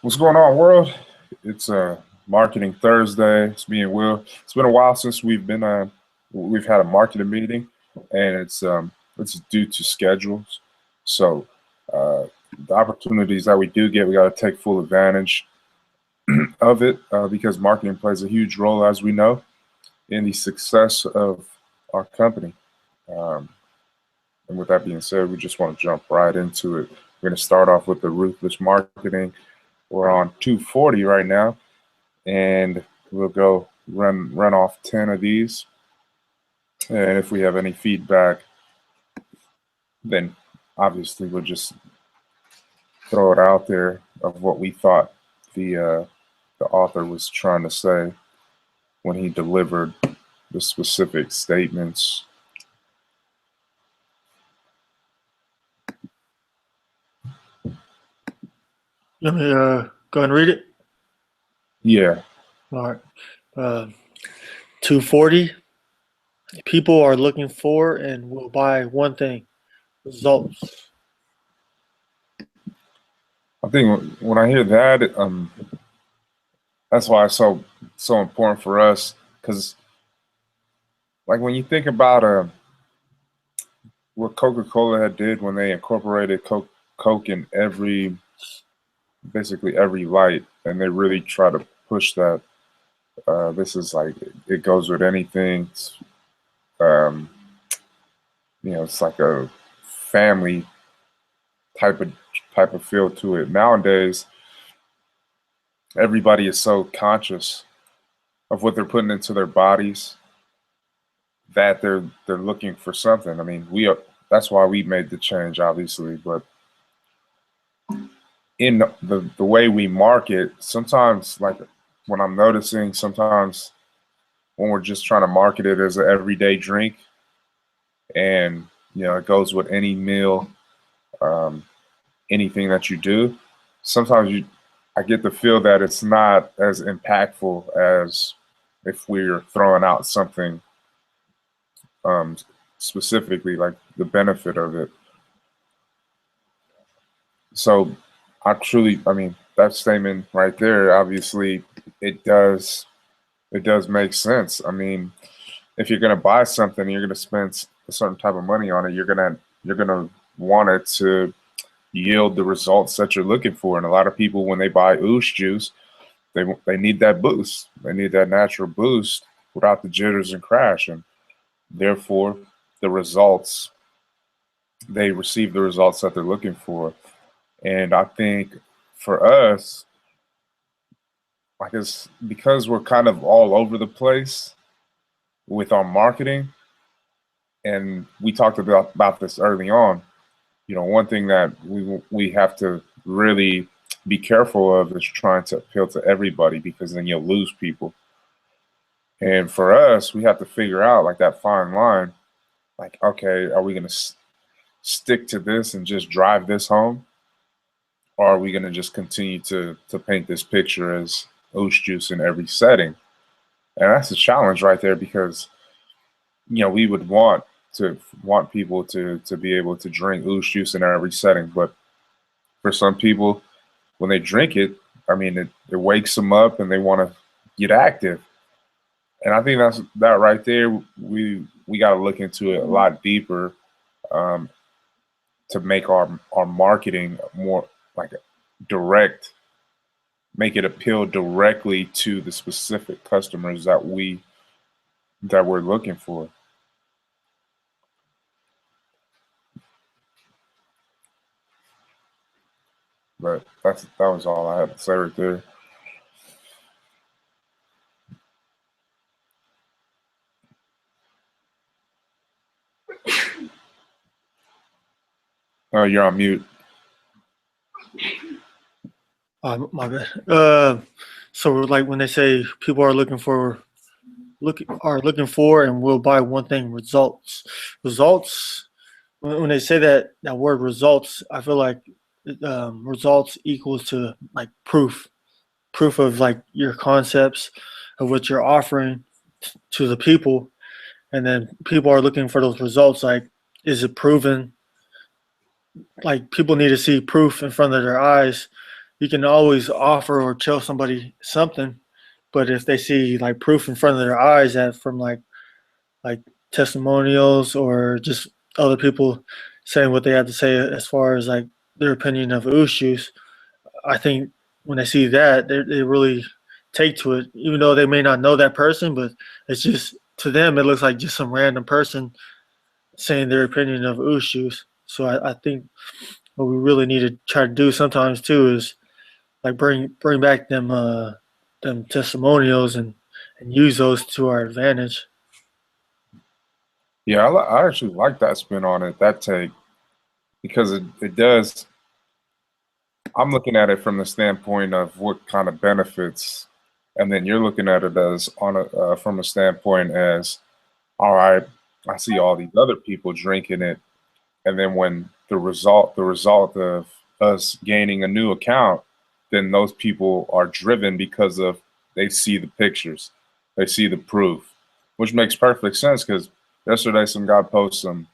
What's going on, world? It's Marketing Thursday. It's me and Will. It's been a while since we've had a marketing meeting, and it's due to schedules. So uh, the opportunities that we do get, we got to take full advantage of it because marketing plays a huge role, as we know, in the success of our company. Um, and with that being said, we just want to jump right into it. We're going to start off with the ruthless marketing. We're on 240 right now, and we'll go run off 10 of these. And if we have any feedback, then obviously we'll just throw it out there of what we thought the author was trying to say when he delivered the specific statements. Let me go and read it. Yeah. All right. 240. People are looking for and will buy one thing: results. I think when I hear that, that's why it's so important for us, because like when you think about what Coca-Cola had did when they incorporated Coke in basically every light, and they really try to push that. This is like it goes with anything. Um, it's like a family type of feel to it. Nowadays, everybody is so conscious of what they're putting into their bodies that they're looking for something. I mean, that's why we made the change, obviously, but in the way we market, sometimes, like when I'm noticing, sometimes when we're just trying to market it as an everyday drink, and it goes with any meal, anything that you do, sometimes I get the feel that it's not as impactful as if we're throwing out something specifically, like the benefit of it. So I mean, that statement right there, obviously, it does make sense. I mean, if you're gonna buy something, you're gonna spend a certain type of money on it. You're gonna want it to yield the results that you're looking for. And a lot of people, when they buy Oosh juice, they need that boost. They need that natural boost without the jitters and crash, and therefore the results they receive the results that they're looking for. And I think for us, like, it's because we're kind of all over the place with our marketing, and we talked about this early on. One thing that we have to really be careful of is trying to appeal to everybody, because then you'll lose people. And for us, we have to figure out, like, that fine line. Like, okay, are we going to stick to this and just drive this home? Or are we going to just continue to paint this picture as Oosh juice in every setting? And that's a challenge right there, because we would want people to be able to drink Oosh juice in every setting. But for some people, when they drink it, I mean, it wakes them up and they want to get active. And I think that right there, we got to look into it a lot deeper, to make our marketing more like direct, make it appeal directly to the specific customers that we're looking for. But that was all I had to say right there. Oh, you're on mute. My bad. So like when they say people are looking for and will buy one thing: results. Results. When they say that word results, I feel like results equals to like proof of like your concepts of what you're offering to the people, and then people are looking for those results. Like, is it proven? Like, people need to see proof in front of their eyes you can always offer or tell somebody something, but if they see like proof in front of their eyes that from like testimonials or just other people saying what they have to say as far as like their opinion of Ushus, I think when they see that, they really take to it, even though they may not know that person, but it's just to them it looks like just some random person saying their opinion of Ushus. So I think what we really need to try to do sometimes too is like bring back them testimonials and use those to our advantage. Yeah, I actually like that spin on it, that take, because it does. I'm looking at it from the standpoint of what kind of benefits, and then you're looking at it as on a from a standpoint as, all right, I see all these other people drinking it, and then when the result of us gaining a new account, then those people are driven because of they see the pictures, they see the proof, which makes perfect sense because yesterday some guy posted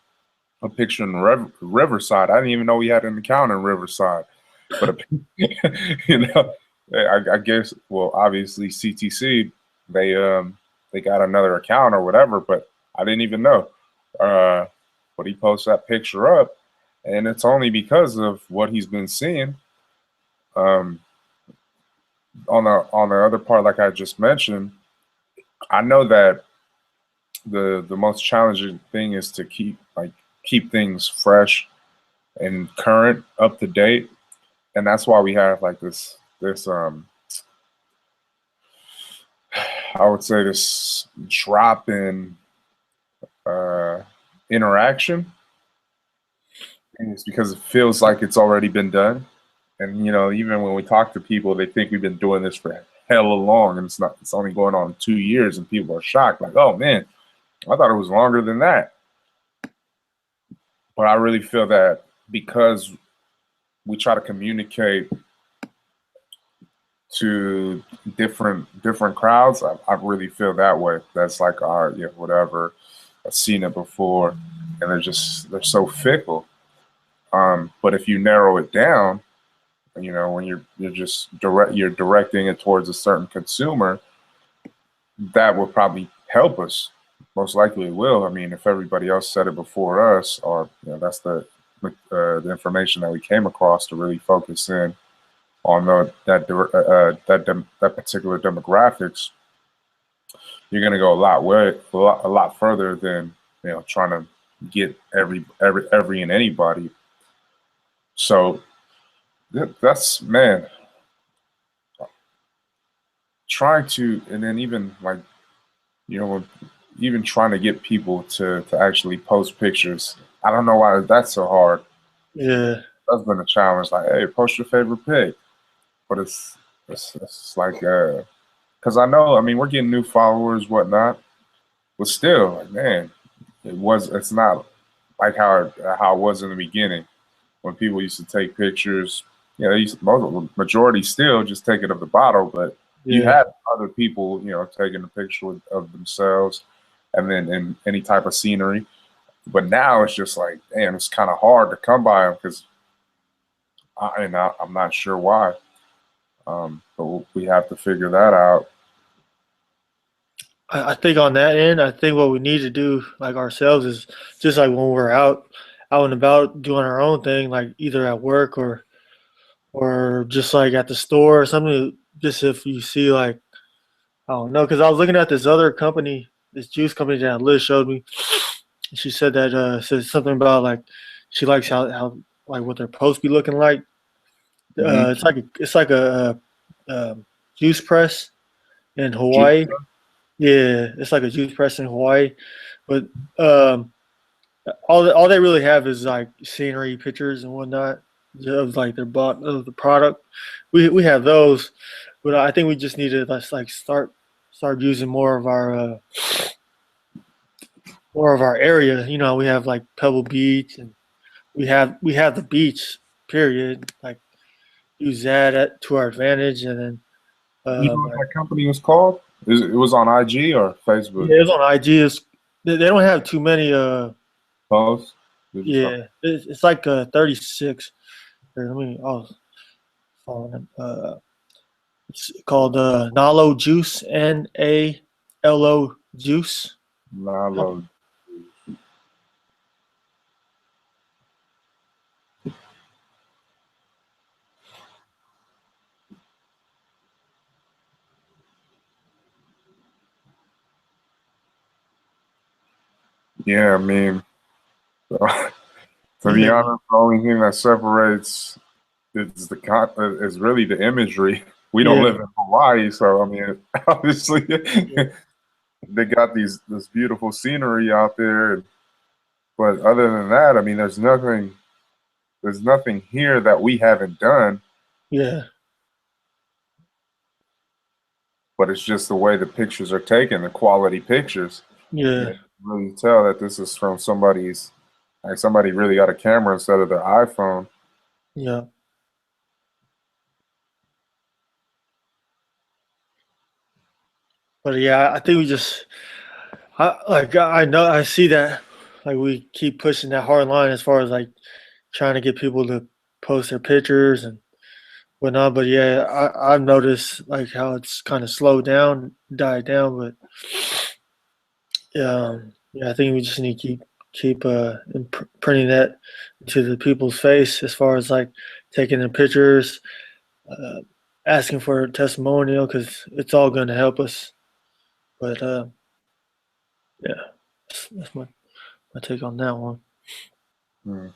a picture in Riverside. I didn't even know he had an account in Riverside, but you know, I guess, well, obviously CTC, they got another account or whatever, but I didn't even know. Uh, but he posts that picture up, and it's only because of what he's been seeing. Um, on the other part, like I just mentioned, I know that the most challenging thing is to keep things fresh and current, up to date, and that's why we have like this I would say this drop in uh, interaction, and it's because it feels like it's already been done. And even when we talk to people, they think we've been doing this for hella long, and it's not. It's only going on 2 years, and people are shocked, like, "Oh man, I thought it was longer than that." But I really feel that because we try to communicate to different crowds, I really feel that way. That's like, all right, yeah, whatever. I've seen it before, and they're so fickle. But if you narrow it down, when you're directing it towards a certain consumer, that will probably help us. Most likely it will. I mean, if everybody else said it before us, or that's the information that we came across to really focus in on that particular demographics, you're going to go a lot further than trying to get every and anybody. So that's, man, trying to, and then even like even trying to get people to actually post pictures. I don't know why that's so hard. Yeah, That's been a challenge. Like, hey, post your favorite pic, but it's like because I know, I mean, we're getting new followers, whatnot, but still, like, man, it's not like how it was in the beginning when people used to take pictures. They used majority still just take it of the bottle, but you yeah. had other people, taking a picture of themselves, and then in any type of scenery. But now it's just like, damn, it's kind of hard to come by them because I'm not sure why. But we have to figure that out. I think on that end, I think what we need to do, like ourselves, is just like when we're out and about doing our own thing, like either at work or just like at the store or something. Just if you see like I don't know, because I was looking at this other company, this juice company that Liz showed me. She said that said something about like she likes how like what their posts be looking like. Hmm. It's like a juice press in Ju- Hawaii. Yeah, it's like a juice press in Hawaii, but um, all they really have is like scenery pictures and whatnot of like their bought of the product. We have those, but I think we just need to like start using more of our area. You know, we have like Pebble Beach, and we have the beach. Period. Like use to our advantage, and then You know what like, that company was called? It was on IG or Facebook yeah, it's on IG. They don't have too many. post. Did you saw? Yeah, it's like 36. Here, let me. Oh, on it's called Nalo Juice, Nalo Juice. Nalo. Yeah, I mean, to be Yeah, honest, the only thing that separates is really the imagery. We don't yeah, live in Hawaii, so I mean, obviously, yeah, they got this beautiful scenery out there. But other than that, I mean, there's nothing here that we haven't done. yeah, But it's just the way the pictures are taken, the quality pictures. You yeah, can really tell that this is from somebody really got a camera instead of their iPhone. yeah. But yeah, I think we just, I know I see that, like we keep pushing that hard line as far as like trying to get people to post their pictures and whatnot. But yeah, I've noticed like how it's kind of slowed down, died down. But yeah, I think we just need to keep printing that to the people's face as far as like taking their pictures, uh, asking for a testimonial because it's all going to help us. But yeah, that's my take on that one. Hmm.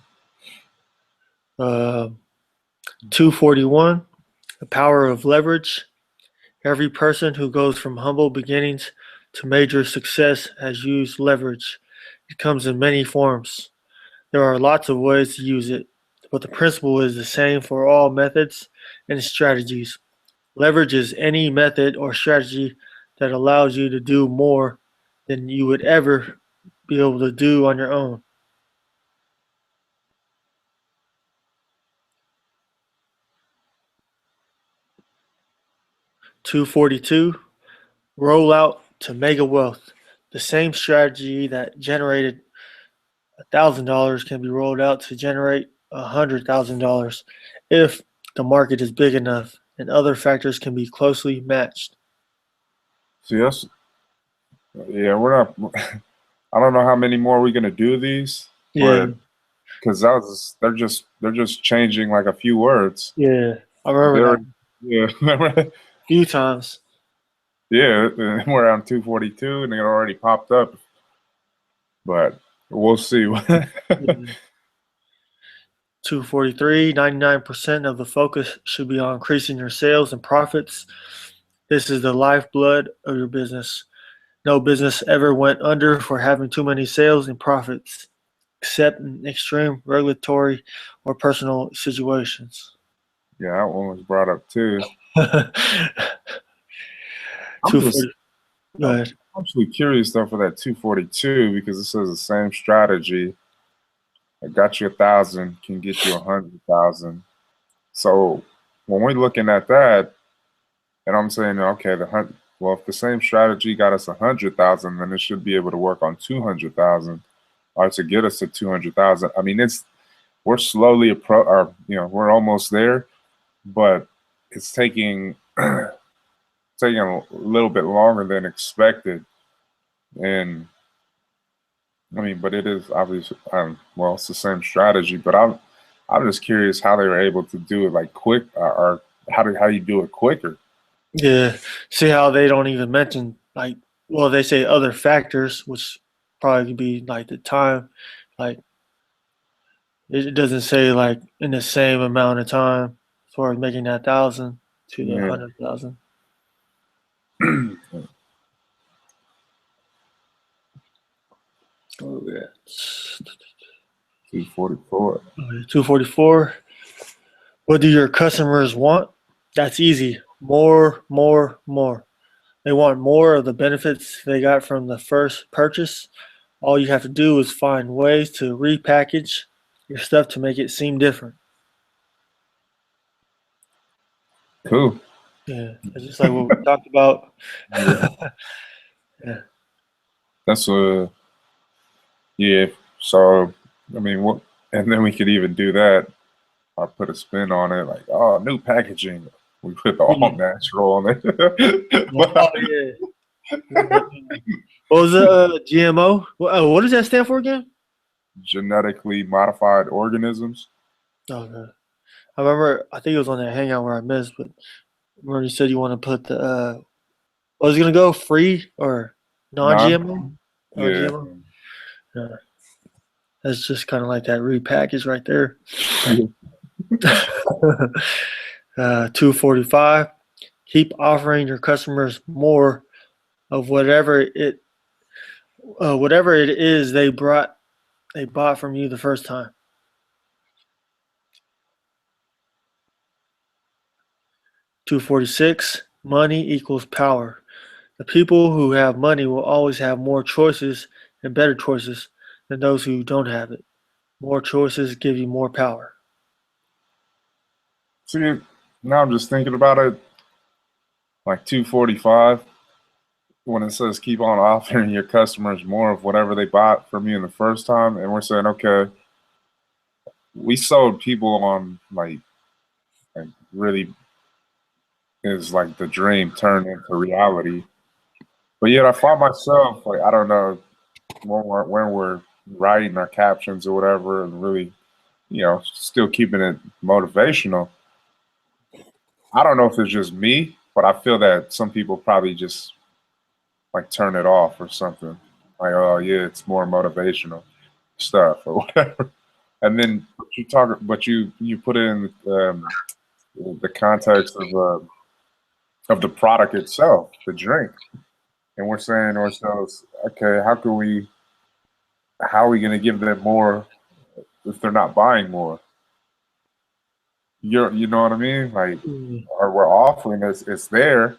241, the power of leverage. Every person who goes from humble beginnings to major success has used leverage. It comes in many forms. There are lots of ways to use it, but the principle is the same for all methods and strategies. Leverage is any method or strategy that allows you to do more than you would ever be able to do on your own. 242, roll out to mega wealth. The same strategy that generated $1,000 can be rolled out to generate $100,000 if the market is big enough and other factors can be closely matched. See, yeah, we're not. I don't know how many more we're gonna do these, Yeah, but because they're just changing like a few words. yeah, I remember that They're yeah, remember? a few times. Yeah, we're on 242 and it already popped up, but we'll see. Yeah. 243, 99% of the focus should be on increasing your sales and profits. This is the lifeblood of your business. No business ever went under for having too many sales and profits, except in extreme regulatory or personal situations. Yeah, that one was brought up too. I'm just 240. Go I'm ahead. actually curious though for that 242 because it says the same strategy. I got you 1,000, can get you 100,000. So when we're looking at that, and I'm saying, okay, well, if the same strategy got us 100,000, then it should be able to work on 200,000, or to get us to 200,000. I mean, we're slowly or we're almost there, but it's taking a little bit longer than expected. And I mean, but it is obviously, well, it's the same strategy, but I'm just curious how they were able to do it like quick, or how you do it quicker. Yeah. See how they don't even mention, like, well, they say other factors, which probably could be like the time. Like, it doesn't say like in the same amount of time as far as making that thousand to the Yeah, 100,000. Oh, yeah. 244. 244. What do your customers want? That's easy. More, more, more. They want more of the benefits they got from the first purchase. All you have to do is find ways to repackage your stuff to make it seem different. Cool. Yeah, it's just like what we talked about. Yeah. Yeah, That's yeah. So I mean, what? And then we could even do that. I put a spin on it, like, oh, new packaging. We put the all natural on it. Oh yeah. What was it? GMO? What does that stand for again? Genetically modified organisms. Okay. I remember. I think it was on that hangout where I missed, but remember you said you want to put the. Was it gonna go free or non-GMO? Yeah. Non-GMO. Yeah. That's just kind of like that repackage right there. 245. Keep offering your customers more of whatever it is they bought from you the first time. 246. Money equals power. The people who have money will always have more choices and better choices than those who don't have it. More choices give you more power. See, now I'm just thinking about it, like 245, when it says keep on offering your customers more of whatever they bought from you in the first time, and we're saying, okay, we sold people on like really is like the dream turned into reality. But yet I find myself like, I don't know, when we're writing our captions or whatever and really, still keeping it motivational. I don't know if it's just me, but I feel that some people probably just like turn it off or something. Like, oh yeah, it's more motivational stuff or whatever. And then but you put it in the context of the product itself, the drink, and we're saying to ourselves, okay, how are we going to give them more if they're not buying more? You know what I mean? Like, or we're offering it's there.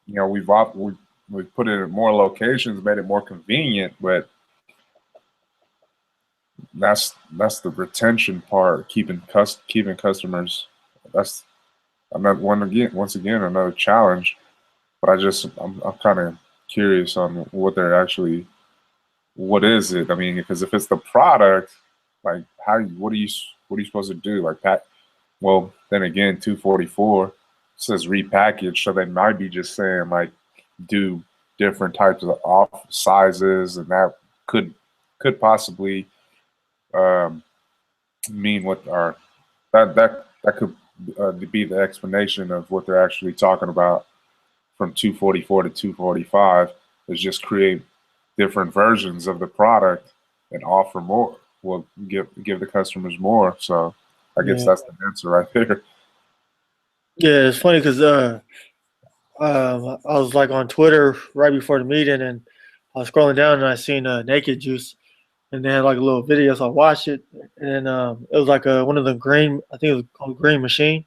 We've put it in more locations, made it more convenient, but that's the retention part, keeping customers. That's another one again. Once again, another challenge. But I'm kind of curious on what is it? I mean, because if it's the product, like what are you supposed to do? Like that? Well, then again, 244 says repackage, so they might be just saying like do different types of off sizes, and that could possibly mean what are that could be the explanation of what they're actually talking about from 244 to 245 is just create different versions of the product and offer more. Will give the customers more. So I guess Yeah. that's the answer right there. Yeah, it's funny because I was like on Twitter right before the meeting, and I was scrolling down and I seen Naked Juice, and they had like a little video, so I watched it, and then it was like one of the green, I think it was called Green Machine.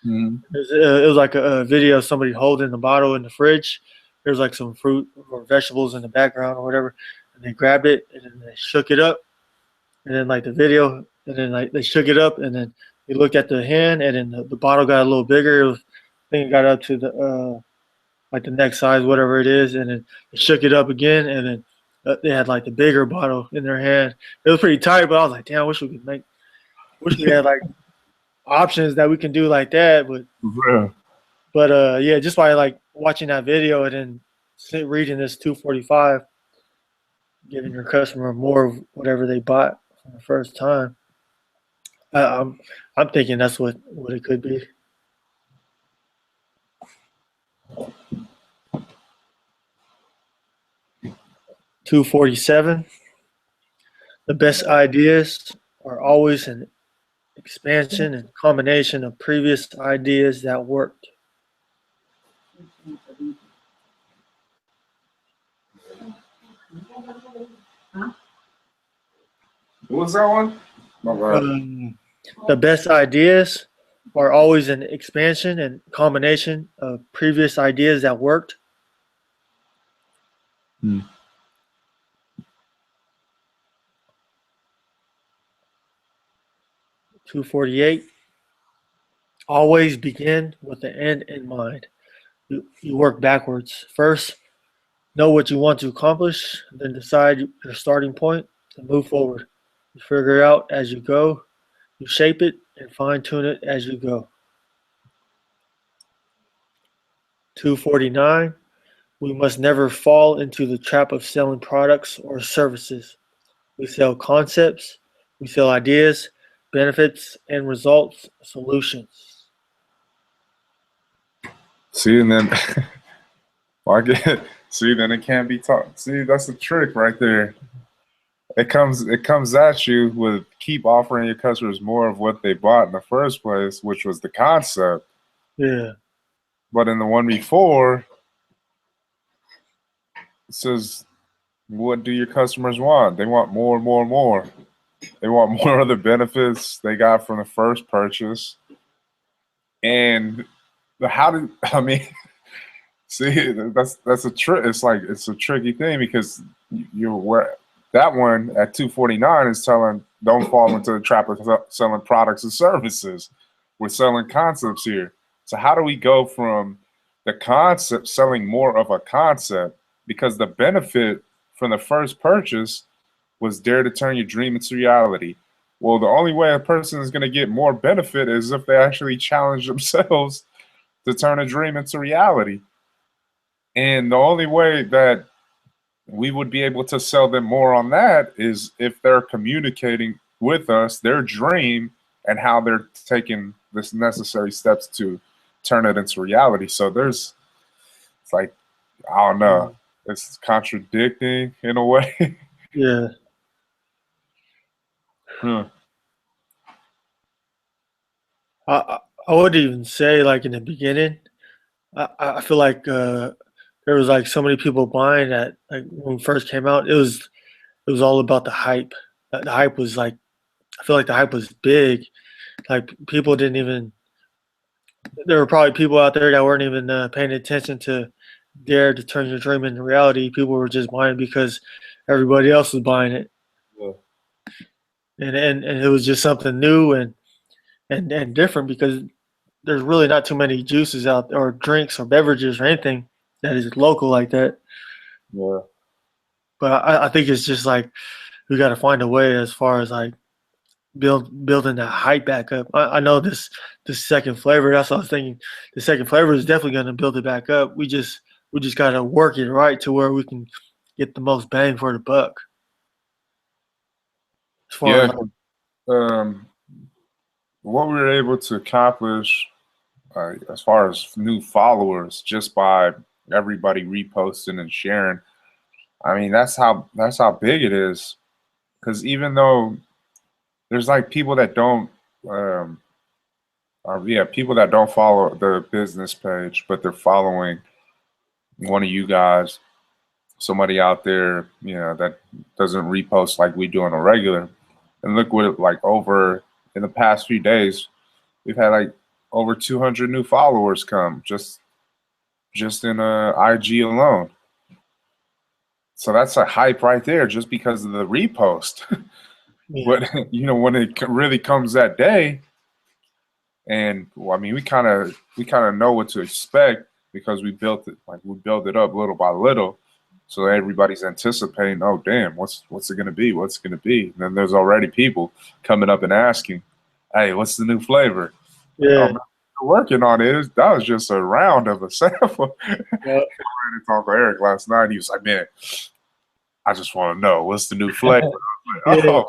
Mhm. It was like a video of somebody holding the bottle in the fridge. There's like some fruit or vegetables in the background or whatever, and they grabbed it and then they shook it up, and then like the video, and then like they shook it up, and then they looked at the hand, and then the bottle got a little bigger. I think it got up to the like the neck size, whatever it is, and then they shook it up again, and then they had like the bigger bottle in their hand. It was pretty tight, but I was like, damn, wish we had like options that we can do like that, but Yeah. yeah, just by like watching that video and then reading this 245, giving your customer more of whatever they bought for the first time. I'm thinking that's what it could be. 247. The best ideas are always an expansion and combination of previous ideas that worked. What was that one? My bad. The best ideas are always an expansion and combination of previous ideas that worked. 248. Always begin with the end in mind. You work backwards. First, know what you want to accomplish, then decide your starting point and move forward. You figure it out as you go, you shape it, and fine-tune it as you go. 249. We must never fall into the trap of selling products or services. We sell concepts, we sell ideas, benefits, and results, solutions. See, and then well, I get see, then it can't be taught. See, that's the trick right there. It comes at you with keep offering your customers more of what they bought in the first place, which was the concept. Yeah, But in the one before, it says, what do your customers want? They want more and more and more. They want more of the benefits they got from the first purchase. And how did I mean? See, that's a trick. It's like it's a tricky thing because you're aware that one at 249 is telling don't fall into the trap of selling products and services. We're selling concepts here. So how do we go from the concept selling more of a concept because the benefit from the first purchase was dare to turn your dream into reality? Well, the only way a person is going to get more benefit is if they actually challenge themselves to turn a dream into reality. And the only way that we would be able to sell them more on that is if they're communicating with us their dream and how they're taking this necessary steps to turn it into reality. So it's like, I don't know, it's contradicting in a way. yeah. Hmm. I would even say like in the beginning, I feel like there was like so many people buying that like when it first came out, it was all about the hype. The hype was like I feel like the hype was big. Like people didn't even. There were probably people out there that weren't even paying attention to dare to turn your dream into reality. People were just buying because everybody else was buying it, Yeah. and it was just something new and different because there's really not too many juices out or drinks or beverages or anything that is local like that. Yeah. But I think it's just like we got to find a way as far as like building that hype back up. I know this second flavor. That's what I was thinking. The second flavor is definitely going to build it back up. We just got to work it right to where we can get the most bang for the buck. As far Yeah. as Um, what we were able to accomplish as far as new followers just by everybody reposting and sharing. I mean, that's how big it is. Because even though there's like people that don't, um, people that don't follow the business page, but they're following one of you guys, somebody out there, that doesn't repost like we do on a regular. And look what like over in the past few days, we've had like over 200 new followers come just in IG alone. So that's a hype right there just because of the repost. yeah, But when it really comes that day, and well, I mean, we kind of know what to expect because we built it up little by little, so everybody's anticipating. Oh, damn, what's it gonna be? What's it gonna be? And then there's already people coming up and asking, "Hey, what's the new flavor?" Like, oh yeah, man, we're working on it. That was just a round of a sample. I yeah, was talking to Eric last night. He was like, "Man, I just want to know what's the new flavor." Like, yeah. oh,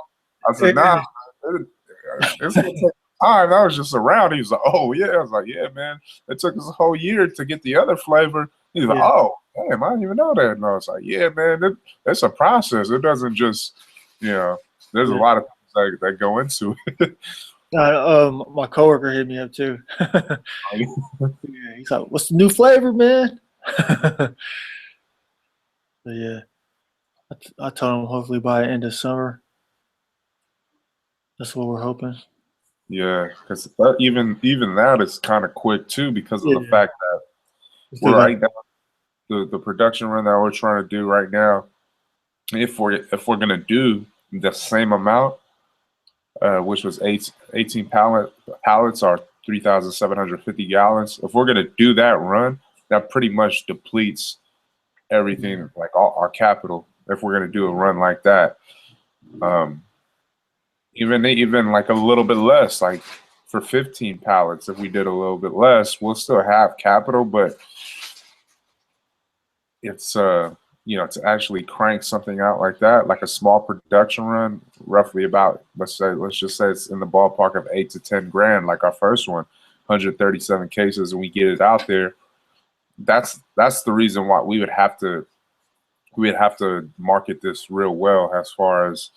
I said, "Nah, it's gonna take time." That was just around. He was like, "Oh yeah." I was like, "Yeah, man. It took us a whole year to get the other flavor." He's like, Yeah. "Oh, damn, I didn't even know that." And I was like, "Yeah, man. It's a process. It doesn't just, you know, there's a Yeah. lot of things that go into it." My coworker hit me up too. Yeah, he's like, "What's the new flavor, man?" But yeah, I told him hopefully by end of summer. That's what we're hoping. Yeah, because even that is kind of quick too because of the Yeah, fact that we still we're got. right now the production run that we're trying to do right now. If we're gonna do the same amount, which was 18 pallets or 3,750 gallons. If we're gonna do that run, that pretty much depletes everything, like all our capital. If we're gonna do a run like that, um, even like a little bit less, like for 15 pallets. If we did a little bit less, we'll still have capital, but it's to actually crank something out like that, like a small production run, roughly about let's just say it's in the ballpark of 8 to 10 grand, like our first one, 137 cases, and we get it out there. That's the reason why we would have to market this real well as far as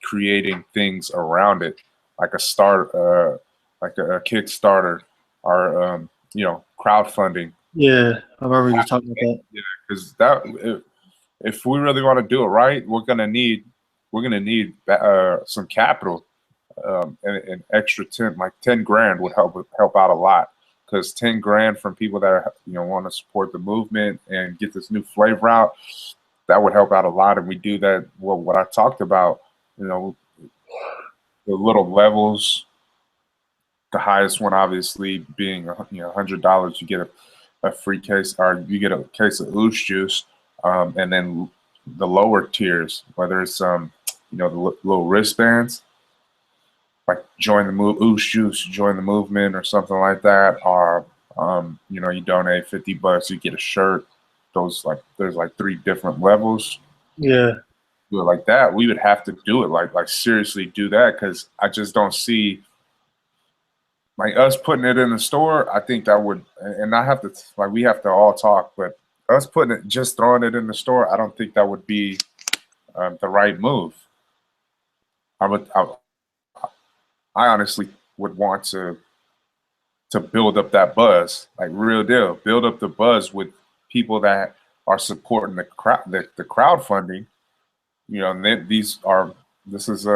creating things around it, like like a Kickstarter, or crowdfunding. Yeah, I remember you talking about that. Yeah, because if we really want to do it right, we're gonna need some capital, and an extra 10 grand would help out a lot. Because 10 grand from people that want to support the movement and get this new flavor out, that would help out a lot. And we do that. Well, what I talked about, the little levels, the highest one obviously being $100, you get a free case, or you get a case of Oosh Juice, and then the lower tiers, whether it's the little wristbands, like join the Oosh Juice, join the movement, or something like that, or you donate $50, you get a shirt. There's like 3 different levels. Yeah, Do it like that. We would have to do it like seriously do that, because I just don't see like us putting it in the store. I think that would, and I have to we have to all talk, but us just throwing it in the store, I don't think that would be the right move. I honestly would want to build up that buzz, like real deal, build up the buzz with people that are supporting the crowdfunding. And this is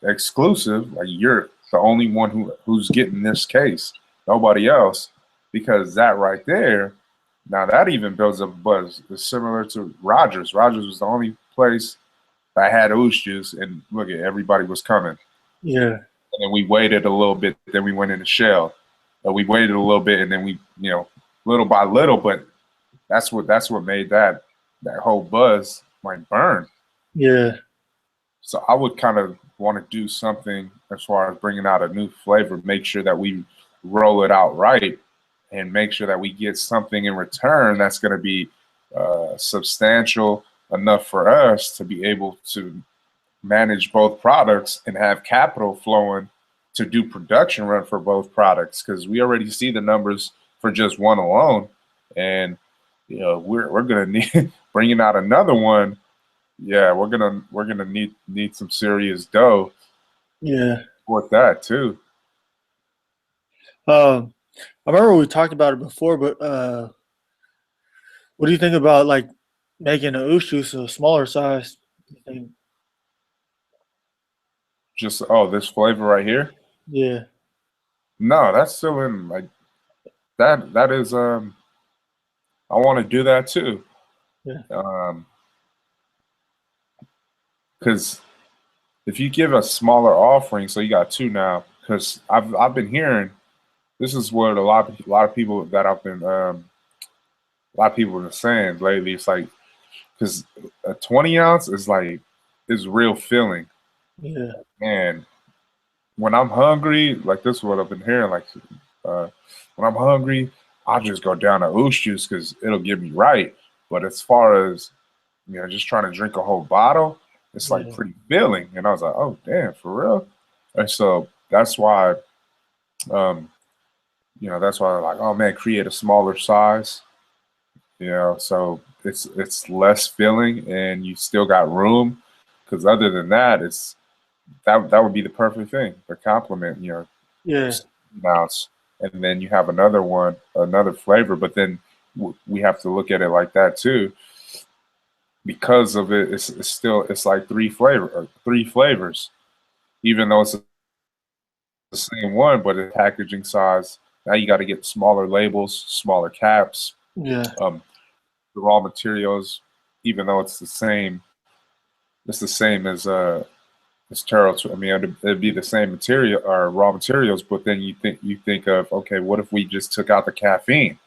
exclusive. Like, you're the only one who's getting this case, nobody else, because that right there, now that even builds up a buzz. It's similar to Rogers. Rogers was the only place that had Oosh Juice, and look at everybody was coming. yeah. And then we waited a little bit. Then we went into Shell. We waited a little bit, and then we, little by little. But that's what made that whole buzz like burn. Yeah. So I would kind of want to do something as far as bringing out a new flavor. Make sure that we roll it out right, and make sure that we get something in return that's going to be substantial enough for us to be able to manage both products and have capital flowing to do production run for both products, because we already see the numbers for just one alone, and we're gonna need bringing out another one. Yeah, we're gonna need some serious dough. Yeah. With that too. I remember we talked about it before, but what do you think about like making a Oosh Juice a smaller size? You think? Just this flavor right here. Yeah. No, that's still in like that. That is I want to do that too. Yeah. Because if you give a smaller offering, so you got 2 now. Because I've been hearing, this is what a lot of people that I've been a lot of people have been saying lately. It's like, because a 20 ounce is real filling. Yeah. And when I'm hungry, like, this is what I've been hearing. Like, when I'm hungry, I'll just go down to Oosh Juice because it'll get me right. But as far as just trying to drink a whole bottle, it's like pretty filling. And I was like, oh damn, for real. And so that's why, that's why I'm like, oh man, create a smaller size. So it's less filling and you still got room. Because other than that, that would be the perfect thing, the complement. Yeah. Ounce, and then you have another flavor. But then we have to look at it like that too, because of it. It's like 3 flavors, even though it's the same one, but the packaging size. Now you got to get smaller labels, smaller caps. Yeah. The raw materials, even though it's the same as Taro. I mean, it'd be the same material or raw materials, but then you think of, okay, what if we just took out the caffeine?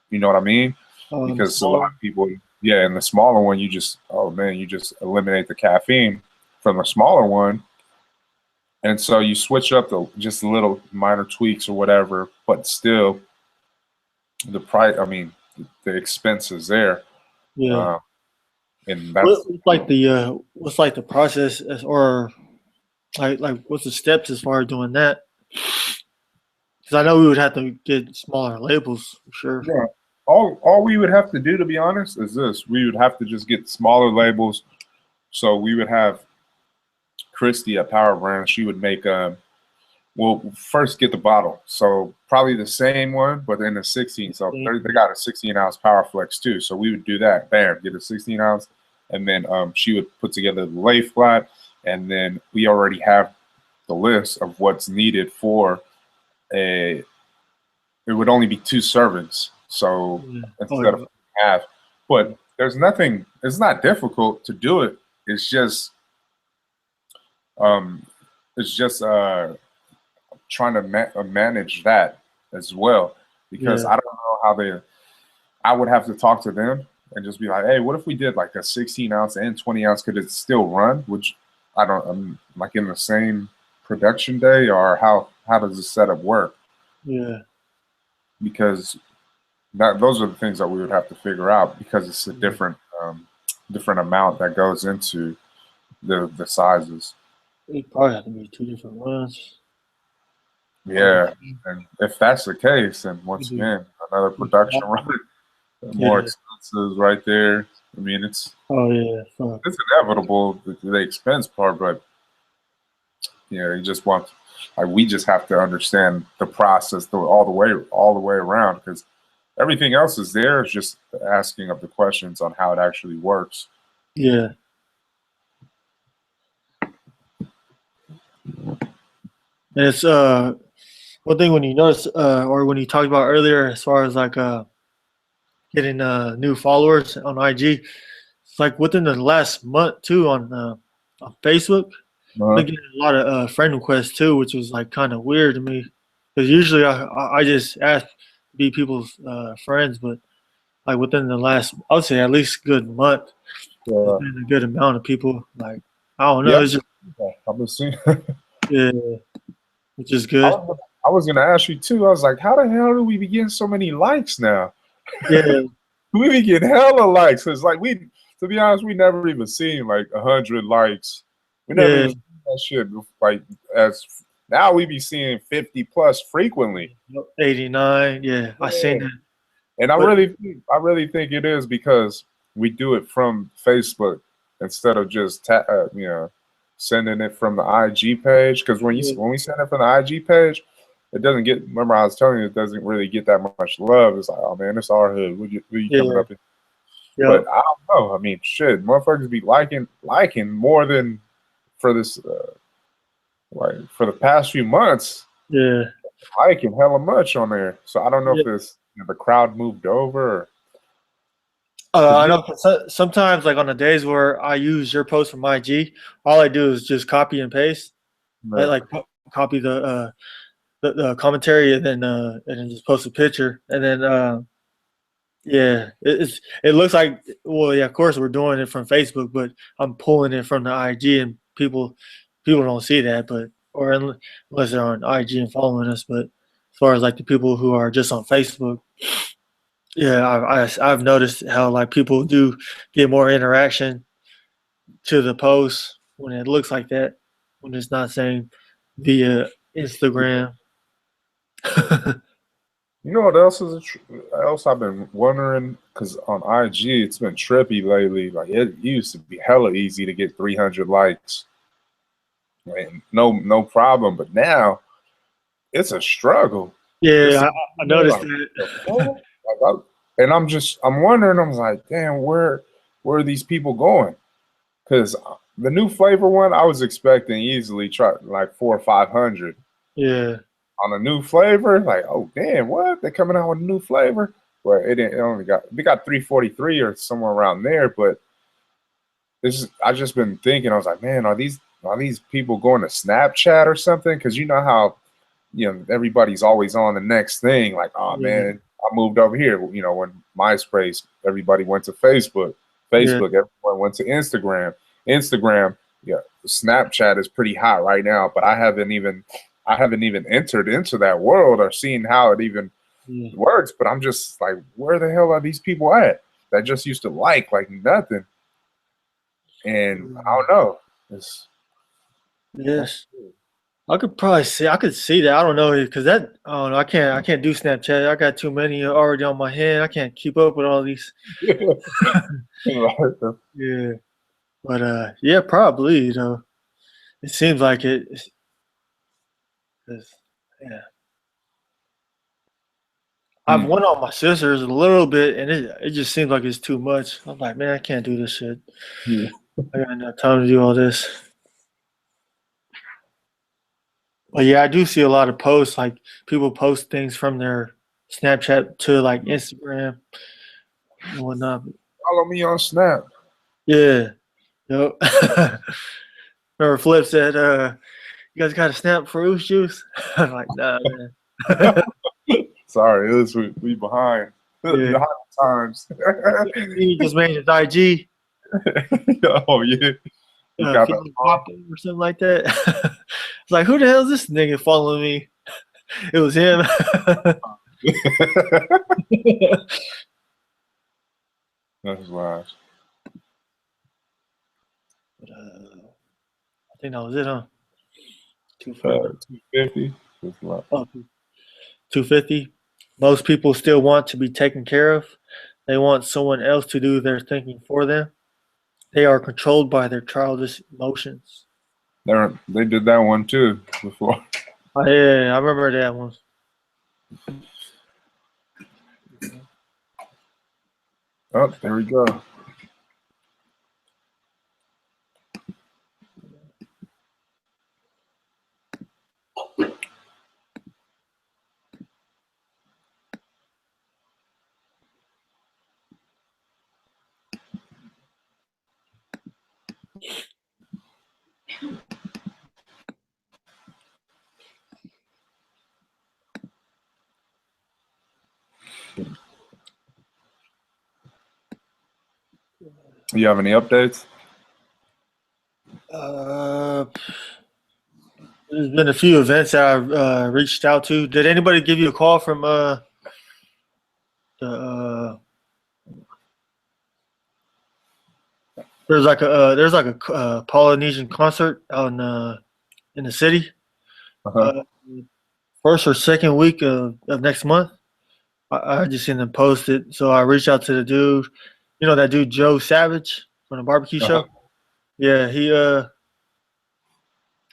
You know what I mean? Because a lot of people, in the smaller one, you just eliminate the caffeine from the smaller one, And so you switch up the just little minor tweaks or whatever, but still the price. I mean, the expense is there, Yeah. uh, and that's What's like the process or like what's the steps as far as doing that? Because I know we would have to get smaller labels for sure. yeah. All we would have to do, to be honest, is this: we would have to just get smaller labels. So we would have Christy at Power Brand. She would make we'll first get the bottle. So probably the same one, but in a 16. So they got a 16-ounce Power Flex too. So we would do that. Bam, get a 16-ounce, and then she would put together the lay flat, and then we already have the list of what's needed for a. It would only be 2 servings, so instead of half. But there's nothing. It's not difficult to do it. It's just um, trying to manage that as well, because I don't know how they. I would have to talk to them and just be like, hey, what if we did like a 16-ounce and 20-ounce? Could it still run? Which I don't. Like in the same production day, or how does the setup work? Yeah. Because those are the things that we would have to figure out, because it's a different amount that goes into the sizes. It probably have to be 2 different runs. Yeah, and if that's the case, then once again, another production run, more expenses right there. I mean, it's it's inevitable, the expense part, but you just want, like, we just have to understand the process all the way around, because everything else is there. It's just asking of the questions on how it actually works. Yeah. And it's one thing when you notice or when you talked about earlier as far as like getting new followers on IG, it's like within the last month too on Facebook, I've been getting a lot of friend requests too, which was like kind of weird to me, because usually I just ask to be people's friends, but like within the last, I would say at least a good month, there's been a good amount of people. Like, I don't know, it's just I've been seeing. yeah, which is good. I was gonna ask you too. I was like, how the hell do we be getting so many likes now? Yeah. We be getting hella likes. It's like, to be honest, we never even seen like 100 likes. We never even seen that shit. Like, as now we be seeing 50 plus frequently. 89, yeah, I seen that. And I really think it is because we do it from Facebook instead of just sending it from the IG page. Because when we send it from the IG page, it doesn't get. Remember, I was telling you, it doesn't really get that much love. It's like, oh man, it's our hood. What you coming up in? But I don't know. I mean, shit, motherfuckers be liking more than for this, like for the past few months. Yeah, liking hella much on there. So I don't know if it's the crowd moved over. I know sometimes, like on the days where I use your post from IG, all I do is just copy and paste. I like copy the commentary and then just post a picture, and then it looks like, well, yeah, of course we're doing it from Facebook, but I'm pulling it from the IG, and people don't see that, but unless they're on IG and following us. But as far as like the people who are just on Facebook, yeah, I've noticed how like people do get more interaction to the post when it looks like that, when it's not saying via Instagram. You know what else else I've been wondering? Because on IG, it's been trippy lately. Like, it used to be hella easy to get 300 likes, and no problem. But now it's a struggle. Yeah, I noticed that. And I'm wondering. I'm like, damn, where are these people going? Because the new flavor one, I was expecting easily try like 400 or 500. Yeah. On a new flavor, like, oh damn, what? They're coming out with a new flavor? Well, they got 343 or somewhere around there, but I just been thinking, I was like, man, are these people going to Snapchat or something? Because you know how everybody's always on the next thing, like, oh man, I moved over here. When MySpace, everybody went to Facebook. Everyone went to Instagram. yeah, Snapchat is pretty hot right now, but I haven't even entered into that world or seen how it even Yeah. works. But I'm just like, where the hell are these people at that just used to like nothing? And I don't know. It's Yes. I could probably see. I could see that. I don't know because that. I don't know. I can't do Snapchat. I got too many already on my head. I can't keep up with all these. Yeah. But yeah, probably. You know, it seems like it. 'Cause, yeah. I've Hmm. went on my sisters a little bit, and it just seems like it's too much. I'm like, man, I can't do this shit. Yeah. I got enough time to do all this. But yeah, I do see a lot of posts like people post things from their Snapchat to like Instagram and whatnot. Follow me on Snap. Yeah. Yep. Remember Flip said, you guys got a snap for Oos Juice? I'm like, nah, man. Sorry, it was we behind. Yeah. Behind the times. He just made his IG. Oh yeah, he got that Feeling popping or something like that. It's like, who the hell is this nigga following me? It was him. That's wild. But, I think that was it, huh? 250. 250. That's a lot. Oh, 250. Most people still want to be taken care of. They want someone else to do their thinking for them. They are controlled by their childish emotions. They did that one too before. Oh, yeah, I remember that one. Oh, there we go. You have any updates? Uh, there's been a few events that I've reached out to. Did anybody give you a call from the there's like a Polynesian concert out in the city, Uh-huh. uh, first or second week of next month. I just seen them post it, so I reached out to the dude. You know that dude Joe Savage from the barbecue Uh-huh. show. Yeah, he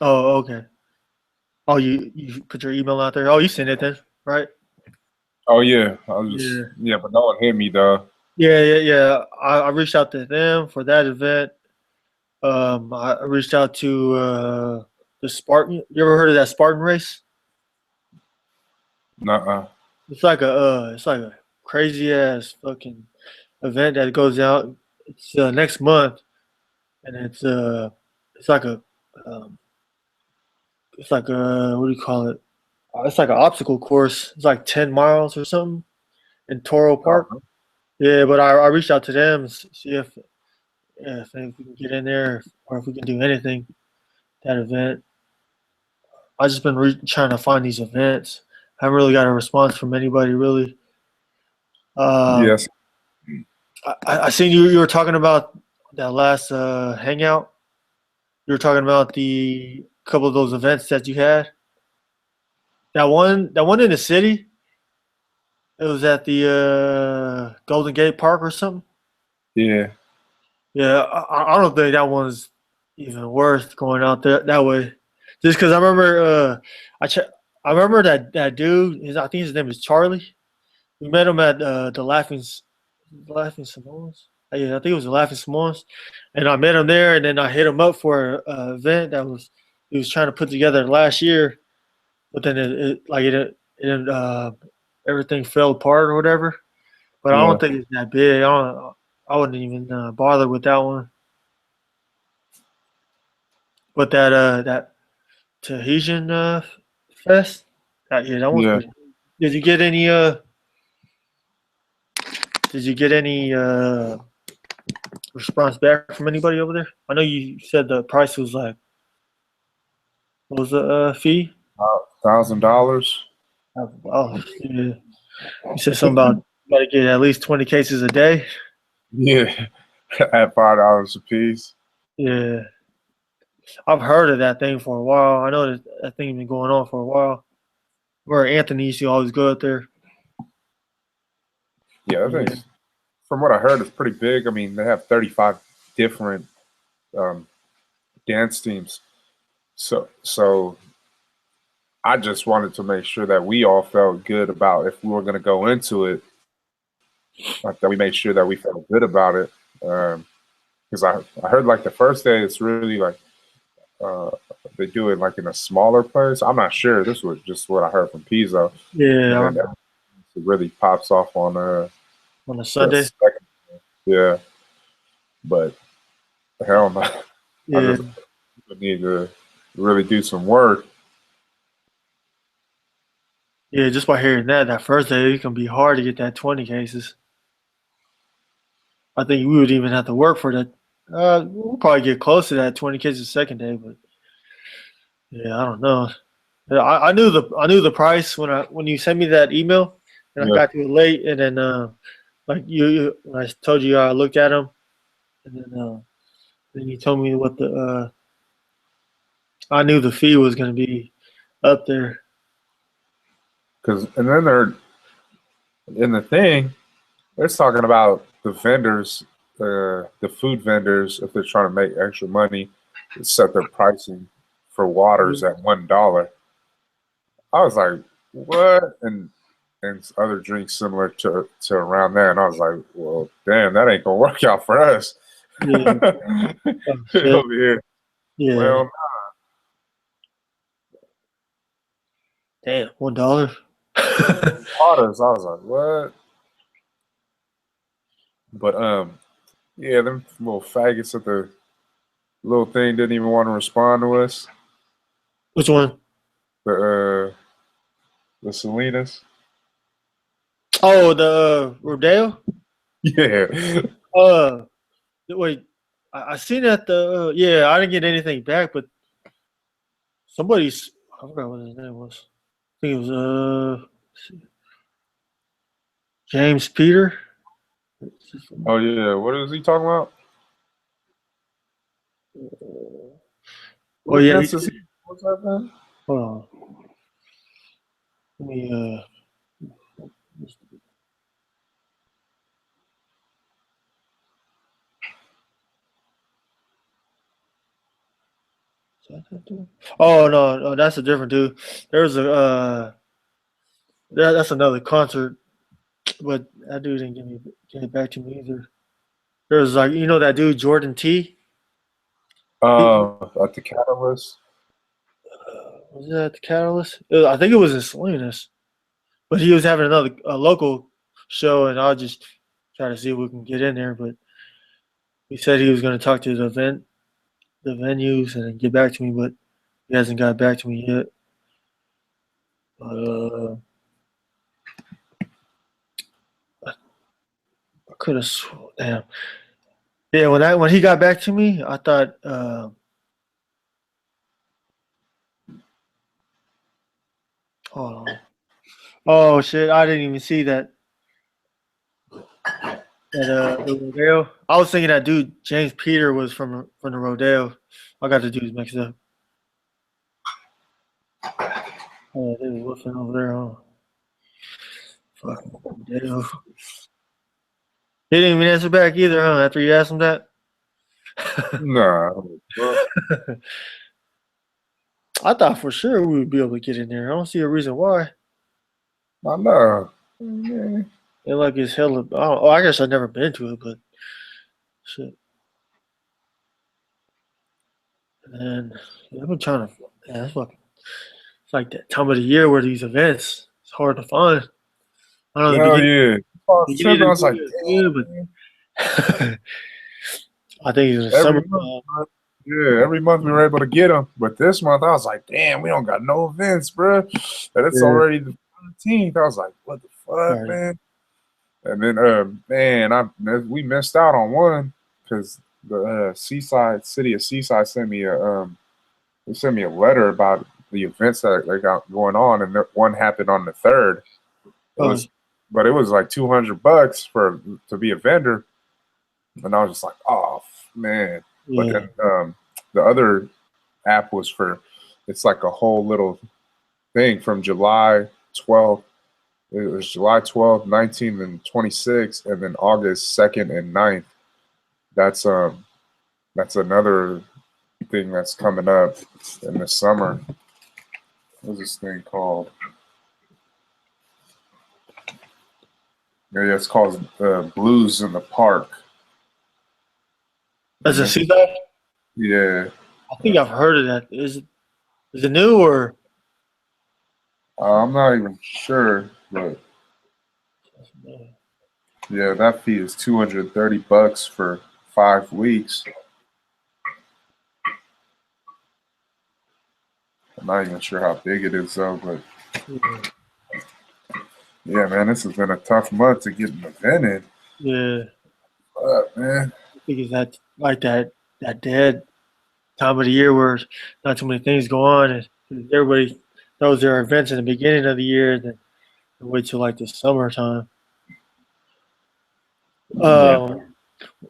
Oh, okay. Oh, you put your email out there. Oh, you sent it then, right? Oh yeah, I was just Yeah. yeah, but no one hit me though. Yeah. I reached out to them for that event. I reached out to the Spartan. You ever heard of that Spartan race? Nuh-uh. It's like a crazy ass fucking event that goes out. It's next month, and it's like a um, it's like a what do you call it? It's like an obstacle course. It's like 10 miles or something in Toro Park. Uh-huh. Yeah, but I reached out to them see if if we can get in there or if we can do anything that event. I just been trying to find these events. I haven't really got a response from anybody really. Um, Yes. I seen you were talking about that last hangout. You were talking about the couple of those events that you had. That one in the city. It was at the Golden Gate Park or something. Yeah. Yeah, I don't think that one's even worth going out there that way. Just because I remember, I remember that dude. I think his name is Charlie. We met him at the Laughing Samoans. Yeah, I think it was the Laughing Samoans, and I met him there. And then I hit him up for an event that he was trying to put together last year, but then everything fell apart or whatever. But I Yeah. don't think it's that big. I wouldn't even bother with that one. But that Tahitian fest, yeah, that one's Yeah. pretty. Did you get any? Did you get any response back from anybody over there? I know you said the price was like, what was the fee? $1,000. Oh, yeah. You said something about you got to get at least 20 cases a day. Yeah, at $5 a piece. Yeah, I've heard of that thing for a while. I know that thing been going on for a while. Where Anthony used to always go out there. Yeah, I Yeah, think from what I heard, it's pretty big. I mean, they have 35 different um, dance teams. So I just wanted to make sure that we all felt good about if we were going to go into it, like that we made sure that we felt good about it. Because I heard like the first day, it's really like uh, they do it like in a smaller place. I'm not sure. This was just what I heard from Pizzo, and yeah, then it really pops off on on a the Sunday. second. Yeah, but hell no. I Yeah, just need to really do some work. yeah. Just by hearing that first day, it can be hard to get that 20 cases. I think we would even have to work for that. We'll probably get close to that 20 cases second day, but yeah, I don't know. Yeah, I knew the price when you sent me that email, and I Yeah, got to it late, and then like when I told you I looked at them, and then you told me what the I knew the fee was going to be up there. because and then they're in the thing. They're talking about the vendors, the food vendors, if they're trying to make extra money, set their pricing for waters at $1. I was like, what? And other drinks similar to around there, and I was like, well, damn, that ain't gonna work out for us Yeah, oh, shit. over here. Yeah, Well, damn, $1. waters. I was like, what? But yeah, them little faggots at the little thing didn't even want to respond to us. Which one? The the Salinas. Oh, the Rodeo. Yeah. Wait, I seen that the yeah, I didn't get anything back, but somebody's I forgot what his name was. I think it was James Peter. Oh yeah. What is he talking about? Oh What yeah, events is he? What's that man? hold on. Let me is that that dude? Oh no, that's a different dude. There's a that's another concert, but that dude didn't get it back to me either. There's like that dude Jordan T. He, At the Catalyst. was that the Catalyst? I think it was in Salinas, but he was having a local show, and I'll just try to see if we can get in there. But he said he was going to talk to the venues, and then get back to me, but he hasn't got back to me yet. I could have damn. Yeah, when he got back to me, I thought, hold on. Oh shit, I didn't even see that the rodeo. I was thinking that dude James Peter was from the rodeo. I got the dudes mixed up. Oh, they was listening over there, huh? Fucking rodeo. He didn't even answer back either, huh? After you asked him that. Nah. Well, I thought for sure we would be able to get in there. I don't see a reason why. I know. Yeah. And like it's hella. Oh, I guess I've never been to it, but shit. And yeah, I've been trying to. Yeah, it's fucking. It's like that time of the year where these events. It's hard to find. I don't know the Hell beginning. yeah. I was Beginning tripping. I of was the like, year, yeah, but I think it's the every summer. month. Yeah, every month we were able to get them, but this month I was like, "Damn, we don't got no events, bro." And it's Yeah, already the 15th. I was like, "What the fuck, right. man?" And then, man, we missed out on one because the Seaside City of Seaside sent me a letter about the events that they got going on, and one happened on the 3rd. It Oh, was, but it was like $200 to be a vendor, and I was just like, oh man. But yeah. then the other app was it's like a whole little thing from July 12th. It was July 12th, 19th, and 26th, and then August 2nd and 9th. That's another thing that's coming up in the summer. What's this thing called? Yeah, it's called Blues in the Park. As And a Seaside? yeah, I think I've heard of that. Is it new or? I'm not even sure, but yeah, that fee is $230 for 5 weeks. I'm not even sure how big it is though, but yeah, man, this has been a tough month to get an event in. Yeah, But man, I think it's that dead time of the year where not too many things go on, and everybody throws their events in the beginning of the year, and then they wait till like the summertime. yeah,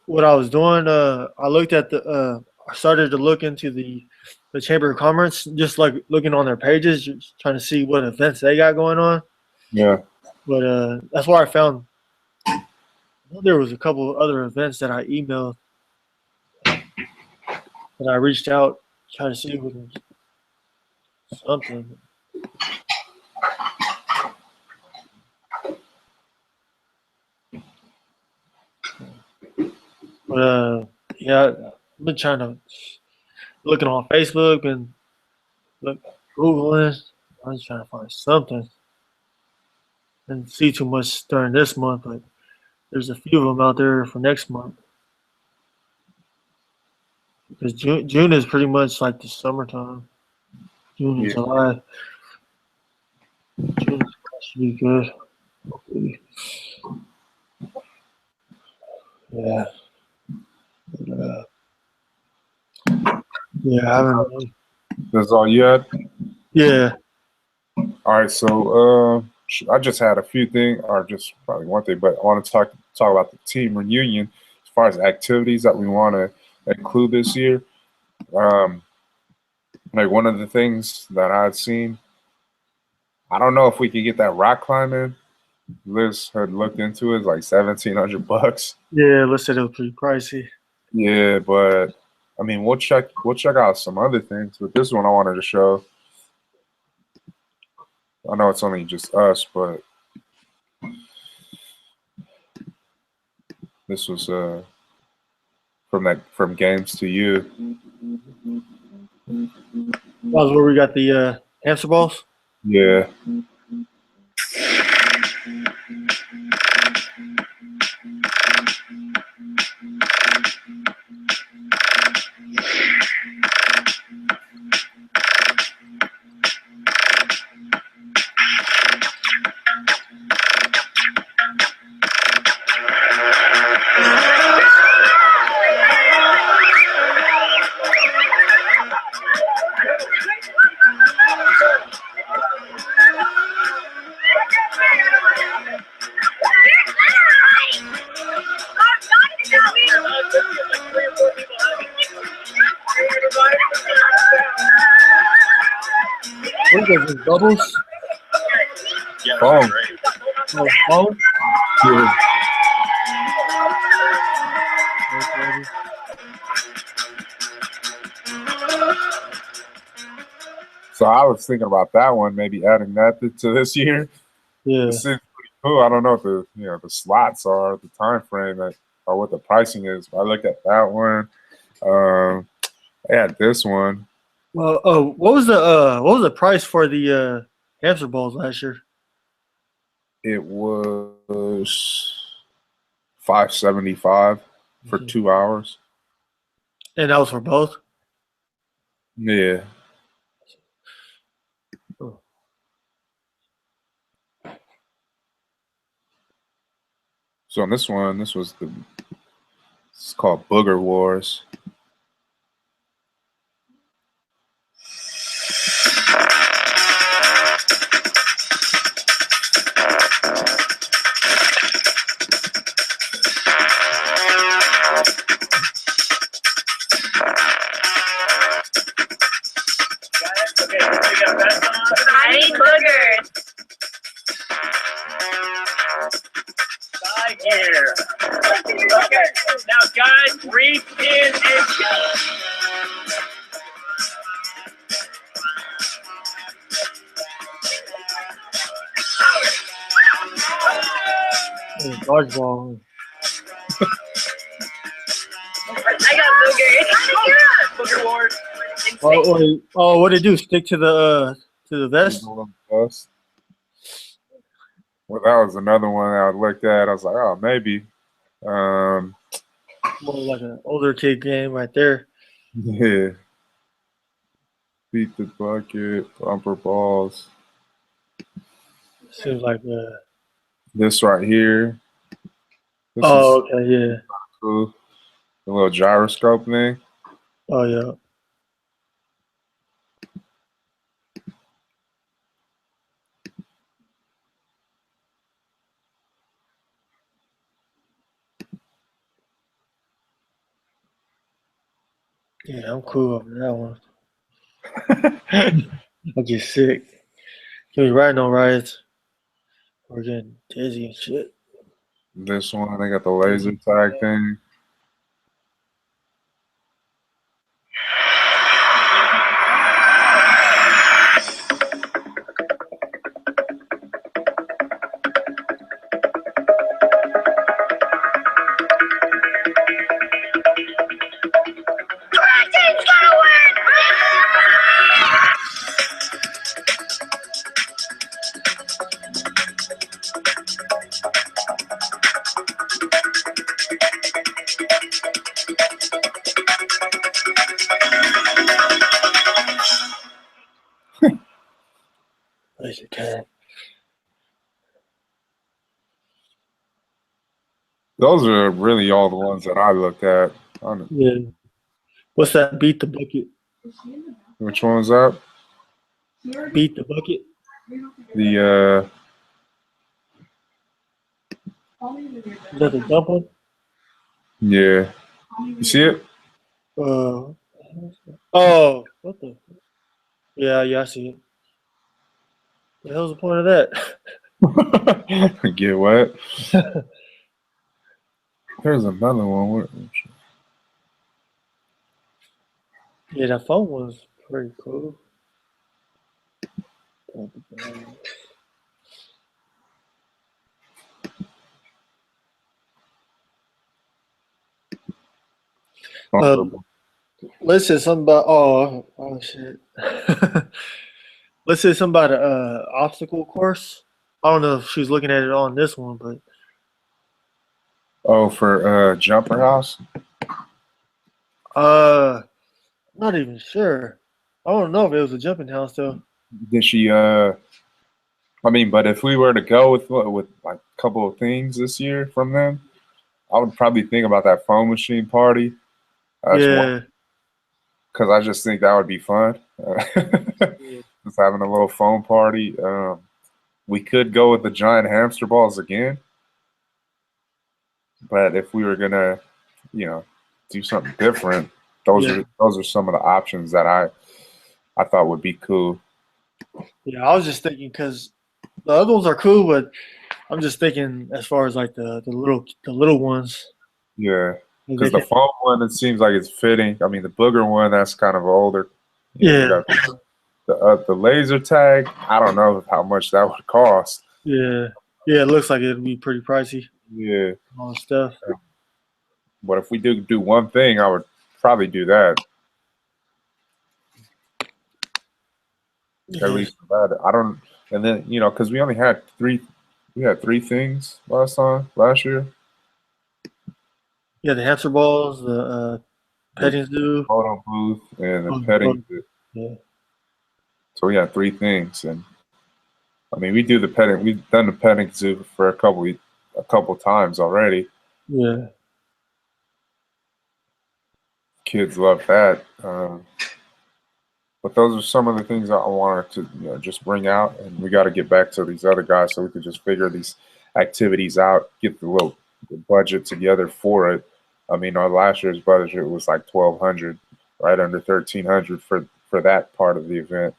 What I was doing, I looked at I started to look into the Chamber of Commerce, just like looking on their pages, just trying to see what events they got going on. yeah, But that's where I found there was a couple of other events that I emailed, that I reached out trying to see if it was something. But yeah, I've been trying to looking on Facebook and look Googling. I was trying to find something. Didn't see too much during this month, but there's a few of them out there for next month. Because June is pretty much like the summertime. June and yeah. July. June should be good. Hopefully. Yeah. But, yeah, I haven't really. That's all you had? Yeah. All right, so I just had a few things, or just probably one thing, but I want to talk about the team reunion as far as activities that we want to include this year. Um, like one of the things that I'd seen, I don't know if we could get that rock climbing. Liz had looked into it, it's like $1,700. Yeah, listed it was pretty pricey. Yeah, but I mean, we'll check out some other things, but this one I wanted to show. I know it's only just us, but this was from Games to You. That was where we got the hamster balls. Yeah. What are those bubbles? Phone. Oh, phone? Yeah. Okay. So I was thinking about that one, maybe adding that to this year. Yeah. It seems pretty cool. I don't know what the slots are, the time frame, or what the pricing is. But I looked at that one. I had this one. Well, what was the price for the hamster balls last year? It was $575 for 2 hours. And that was for both? Yeah. Oh. So on this one, this was It's called Booger Wars. I need boogers. Side gear. Okay, now guys, reach in and go. Dodgeball. I got boogers. Booger Wars. Oh, wait. Oh, what did it do? Stick to the vest? Well, that was another one I looked at. I was like, oh, maybe. More like an older kid game right there. Yeah. Beat the bucket, bumper balls. Seems like This right here. This oh, is okay, yeah. cool. The little gyroscope thing. Oh, yeah. Yeah, I'm cool over that one. I get sick. Can be riding on rides. We're getting dizzy and shit. This one, they got the laser tag thing. Team's gonna win. Laser tag. Those are really all the ones that I looked at. Yeah. What's that? Beat the bucket. Which one was that? Beat the bucket. The Is that the dump one? yeah. You see it? Oh, what the? Yeah, I see it. The hell's the point of that? Get wet. There's another one. Yeah, that phone was pretty cool. Let's say something about oh shit. Let's say something about a obstacle course. I don't know if she's looking at it on this one, but Oh, for Jumper House? not even sure. I don't know if it was a jumping house though. Did she I mean, but if we were to go with like a couple of things this year from them, I would probably think about that phone machine party. Yeah. Because I just think that would be fun. Just having a little phone party. We could go with the giant hamster balls again. But if we were gonna, do something different, those are some of the options that I thought would be cool. Yeah, I was just thinking because the other ones are cool, but I'm just thinking as far as like the little ones. Yeah, because the phone one, it seems like it's fitting. I mean, the booger one, that's kind of older. Yeah. The laser tag, I don't know how much that would cost. Yeah. Yeah, it looks like it'd be pretty pricey. Yeah. All the stuff. But if we do one thing, I would probably do that. Yeah. At least for that. I don't, and then because we had three things last year. Yeah, the hamster balls, the petting zoo, photo booth, and the petting zoo. Yeah. So we had three things, and I mean, we've done the petting zoo for a couple times already. Yeah. kids love that. But those are some of the things I wanted to just bring out, and we got to get back to these other guys so we can just figure these activities out, get the budget together for it. I mean, our last year's budget was like 1,200, right under 1,300 for that part of the event.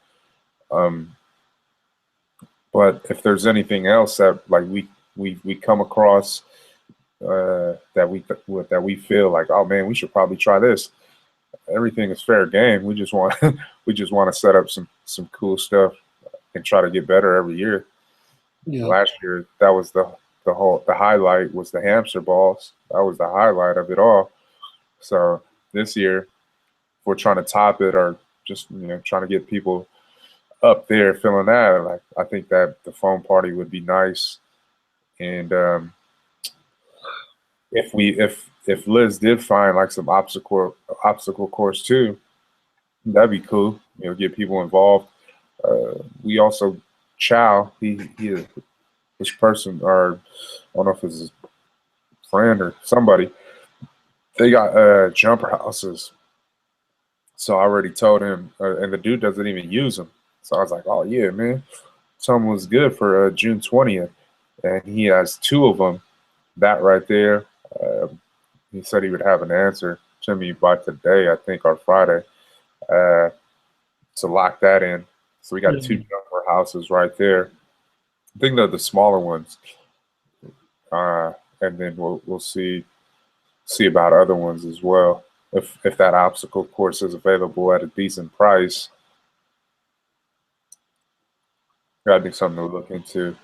But if there's anything else that like we come across that we feel like, oh man, we should probably try this. Everything is fair game. We just want we just want to set up some cool stuff and try to get better every year. Yeah. Last year, that was the highlight was the hamster balls. That was the highlight of it all. So this year, we're trying to top it or just trying to get people up there feeling that. Like I think that the foam party would be nice, and if Liz did find like some obstacle course too, that'd be cool. Get people involved. We also Chow, this person, or I don't know if it's his friend or somebody, they got jumper houses. So I already told him, and the dude doesn't even use them. So I was like, oh yeah, man, someone was good for June 20th, and he has 2 of them. That right there. He said he would have an answer to me by today, I think, or Friday, to lock that in. So we got 2 jumper houses right there. I think they're the smaller ones, and then we'll see about other ones as well. If that obstacle course is available at a decent price, that'd be something to look into.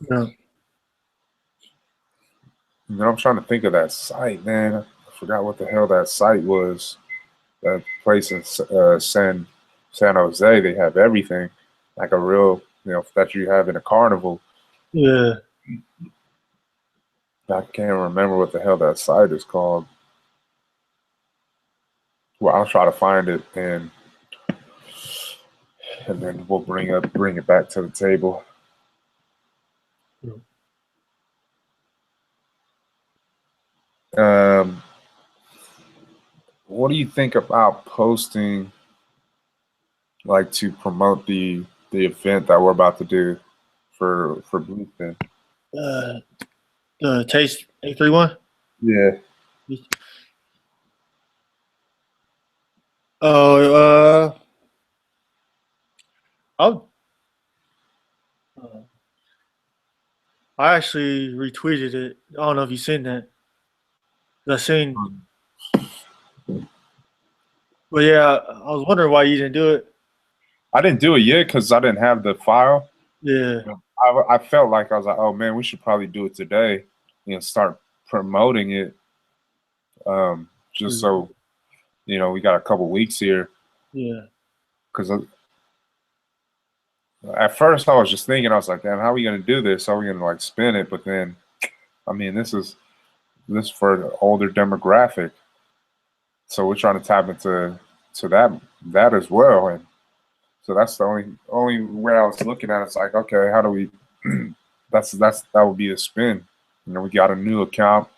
Yeah. I'm trying to think of that site, man. I forgot what the hell that site was. That place in San Jose, they have everything, like a real, that you have in a carnival. Yeah. I can't remember what the hell that site is called. Well, I'll try to find it, and then we'll bring it back to the table. What do you think about posting, like, to promote the event that we're about to do for Bluefin? The Taste 831. Yeah. Oh, I actually retweeted it. I don't know if you've seen that. I seen, but yeah, I was wondering why you didn't do it. I didn't do it yet because I didn't have the file. Yeah. I felt like I was like, oh man, we should probably do it today, start promoting it. Just so, we got a couple weeks here. Yeah. Because at first I was just thinking, I was like, damn, how are we gonna do this? How are we gonna like spin it? But then, I mean, this is for the older demographic, so we're trying to tap into that as well, and so that's the only way I was looking at it. It's like, okay, how do we? that would be a spin. We got a new account.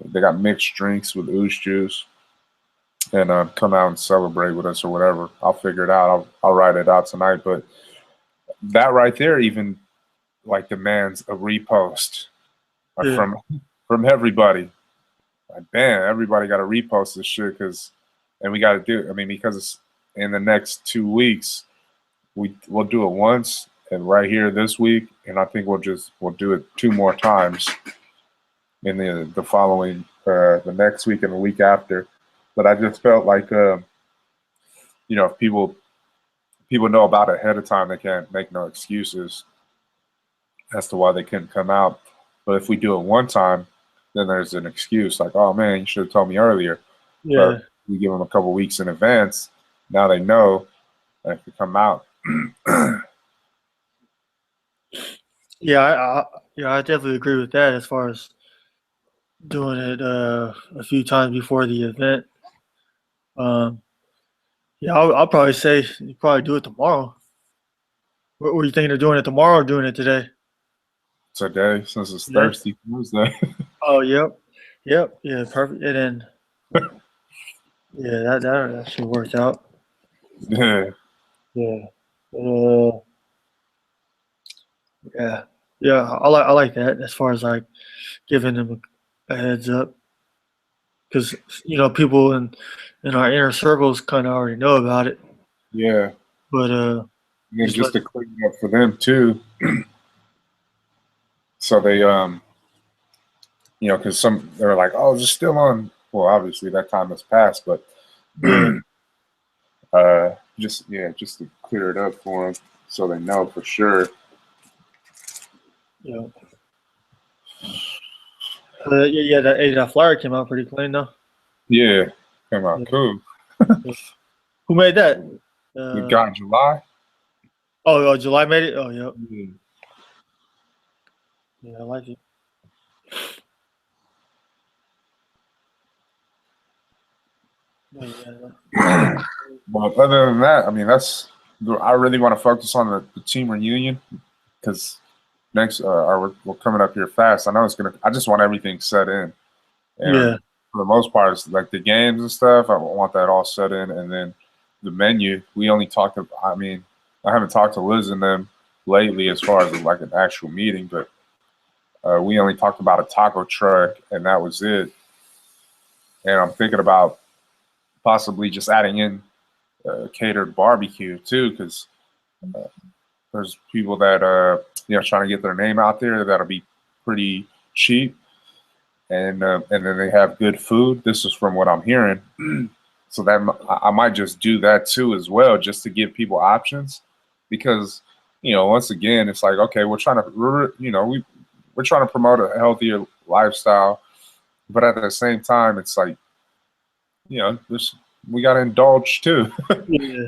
They got mixed drinks with ooze juice, and come out and celebrate with us or whatever. I'll figure it out. I'll write it out tonight. But that right there even like demands a repost from everybody. Like, bam, everybody got to repost this shit and we got to do it. I mean, because it's in the next 2 weeks, we'll do it once and right here this week, and I think we'll do it 2 more times in the following the next week and the week after. But I just felt like if people know about it ahead of time, they can't make no excuses as to why they couldn't come out. But if we do it one time, then there's an excuse like, oh man, you should have told me earlier. Yeah. But we give them a couple weeks in advance. Now they know that if you come out. Yeah, I definitely agree with that as far as doing it a few times before the event. Yeah, I'll probably say you probably do it tomorrow. What were you thinking of doing it tomorrow or doing it today? Today, since it's Yeah. Thursday. Oh, yep, yeah, perfect. And then Yeah, that actually worked out. Yeah. Yeah. Uh, yeah. Yeah. I like that as far as like giving them a heads up because people in our inner circles kind of already know about it, Yeah. but And then just let just to clean it up for them too. So they because they're like, oh, is it still on? Well, obviously that time has passed, but yeah just to clear it up for them so they know for sure. yeah yeah that flyer came out pretty clean though. Yeah, came out Yeah. cool. Yeah. Who made that? The guy July. July made it. Oh yeah, Yeah. yeah, I like it. Yeah. But other than that, I mean, I really want to focus on the team reunion because next, we're coming up here fast. I know it's gonna. I just want everything set in, and Yeah. for the most part, it's like the games and stuff. I want that all set in, and then the menu. We only talked. I mean, I haven't talked to Liz and them lately as far as like an actual meeting, but we only talked about a taco truck, and that was it. And I'm thinking about possibly just adding in catered barbecue too, because there's people that trying to get their name out there that'll be pretty cheap, and then they have good food. This is from what I'm hearing, so that I might just do that too as well, just to give people options, because once again it's like, okay, we're trying to we're trying to promote a healthier lifestyle, but at the same time it's like this we got to indulge too. Yeah.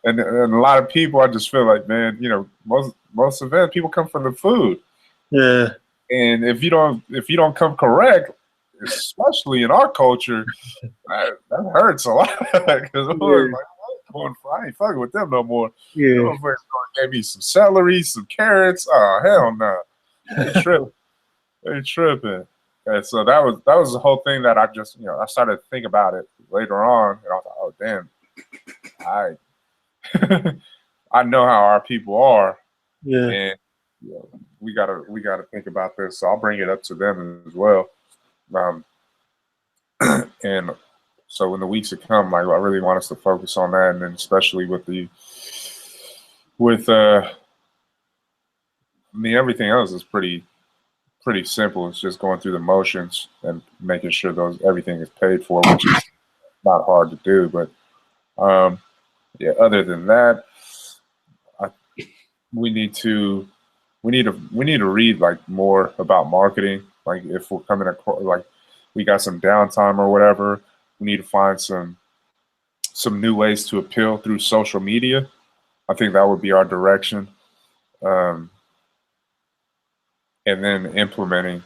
And a lot of people, I just feel like, man, most events people come for the food, Yeah. and if you don't come correct, especially in our culture, that hurts a lot because Yeah. I ain't fucking with them no more. Them Yeah. motherfuckers gave me some celery, some carrots. Oh hell no, they tripping, they tripping. And so that was the whole thing that I just I started to think about it later on, and I was like, oh damn, I I know how our people are, Yeah. and we gotta think about this. So I'll bring it up to them as well. Um, and so in the weeks to come, like I really want us to focus on that, and then especially with I mean everything else is pretty simple. It's just going through the motions and making sure everything is paid for, which is not hard to do. But yeah, other than that, I, we need to we need to read like more about marketing. Like if we're coming across, like we got some downtime or whatever, we need to find some new ways to appeal through social media. I think that would be our direction, um, and then implementing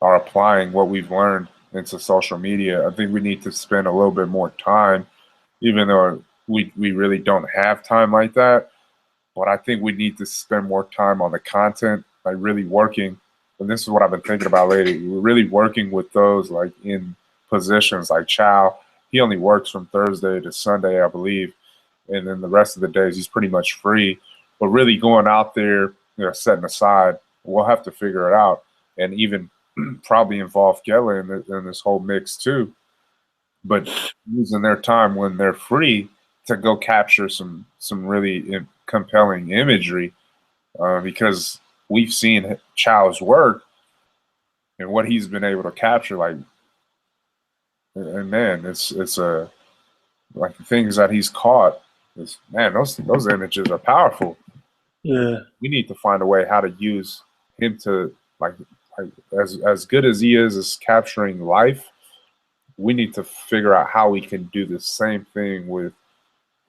or applying what we've learned into social media. I think we need to spend a little bit more time, even though we really don't have time like that. But I think we need to spend more time on the content, like really working. And this is what I've been thinking about lately. We're really working with those like in positions like Chow. He only works from Thursday to Sunday, I believe, and then the rest of the days he's pretty much free. But really going out there, setting aside, we'll have to figure it out, and even probably involve Gela in this whole mix too. But using their time when they're free to go capture some really compelling imagery, because we've seen Chow's work and what he's been able to capture. Like, and man, it's a like the things that he's caught. Is man, those images are powerful. Yeah. We need to find a way how to use him to like as good as he is capturing life. We need to figure out how we can do the same thing with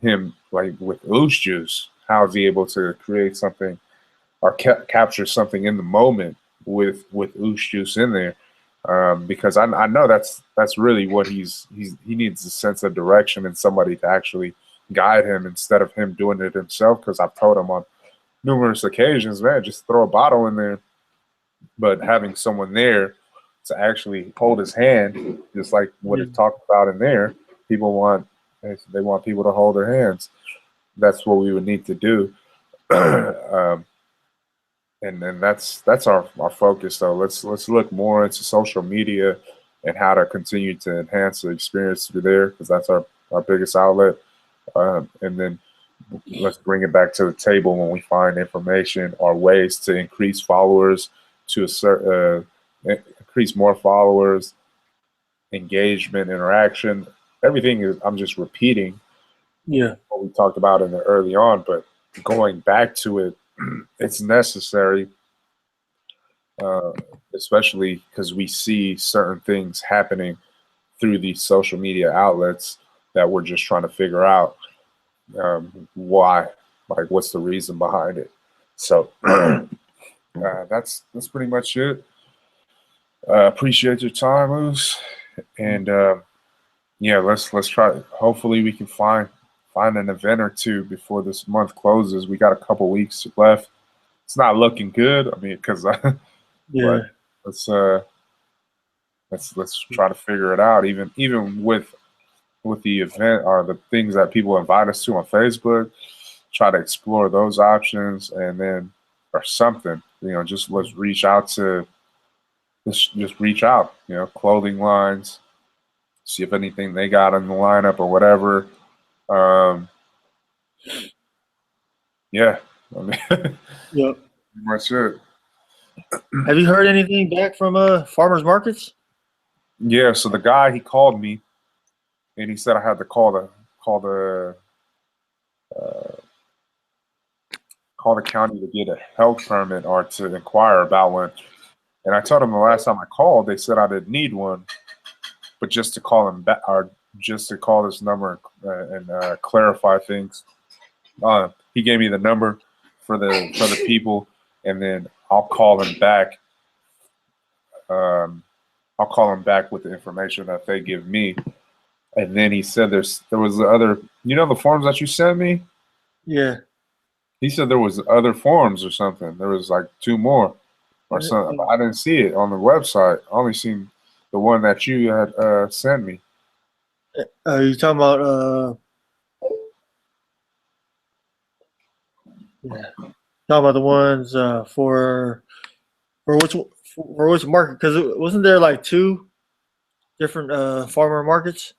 him, like with Oosh Juice. How is he able to create something or capture something in the moment with Oosh Juice in there? Because I know that's really what he needs a sense of direction and somebody to actually guide him instead of him doing it himself. Because I've told him on numerous occasions, man, just throw a bottle in there, but having someone there to actually hold his hand, just like what Yeah. it talked about in there, people want they want people to hold their hands. That's what we would need to do. And that's our focus though. Let's look more into social media and how to continue to enhance the experience through there, because that's our biggest outlet. And then let's bring it back to the table when we find information or ways to increase followers, to increase more followers, engagement, interaction. Everything is, I'm just repeating what we talked about in the early on, but going back to it, it's necessary, especially because we see certain things happening through these social media outlets that we're just trying to figure out why, like what's the reason behind it. So that's pretty much it. Appreciate your time, Moose, and yeah, let's try. Hopefully, we can find an event or two before this month closes. We got a couple weeks left. It's not looking good. I mean, because Yeah. let's try to figure it out. Even with the event or the things that people invite us to on Facebook, try to explore those options, and then or something. Just let's reach out to. Just reach out. Clothing lines. See if anything they got in the lineup or whatever. Yeah, I mean, Yep. pretty much it. Have you heard anything back from farmers markets? Yeah, so the guy, he called me, and he said I had to call the county to get a health permit or to inquire about one. And I told him the last time I called, they said I didn't need one, but just to call him back or just to call this number and clarify things. He gave me the number for the people, and then I'll call him back. I'll call him back with the information that they give me. And then he said there was the other, the forms that you sent me? Yeah. He said there was other forms or something. There was like 2 more or something. I didn't see it on the website. I only seen the one that you had sent me. You talking about talking about the ones for which market? Because wasn't there like 2 different farmer markets?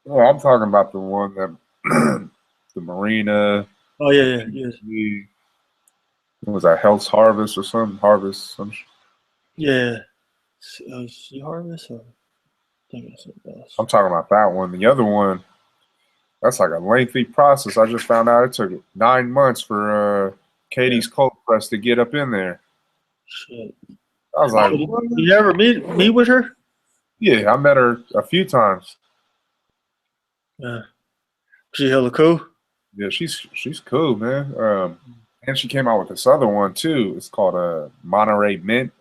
Oh, I'm talking about the one that the marina. Oh yeah. What was that, Health Harvest or something? Harvest some. Yeah. Sea Harvest? Or I think it's something else. I'm talking about that one. The other one, that's like a lengthy process. I just found out it took 9 months for Katie's cold press to get up in there. Shit. I was like, Did you ever meet with her? yeah, I met her a few times. Yeah. She hella cool. Yeah, she's cool, man. And she came out with this other one too. It's called Monterey Mint.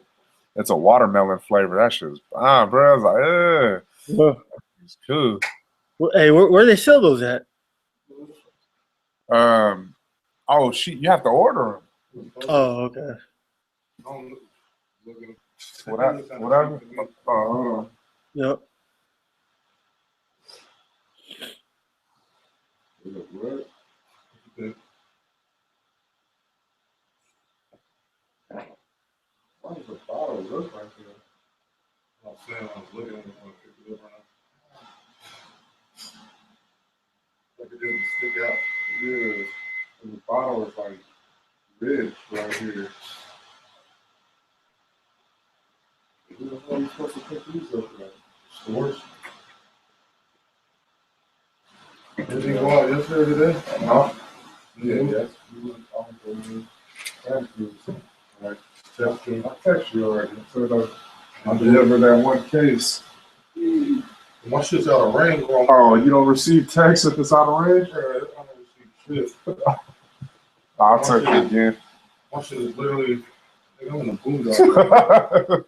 It's a watermelon flavor. That shit's bro. I was like, Yeah. it's cool. Hey, where they sell those at? Oh, you have to order them. Oh, okay. Whatever. Hold on. Yep. Why does the bottle look like that? I'm saying I was looking at it when I picked it up right now. Like it doesn't stick out. Yeah, and the bottle is like red right here. Who the hell are you supposed to pick these up at? Stores. Did you go out yesterday today? Huh? Yeah. Yes. Thank you. Right. I text you already. So I delivered that one case. My shit's out of range. Oh, you don't receive text if it's out of range? I don't receive shit. I'll text you again. My shit is literally, I'm in a boondoggle.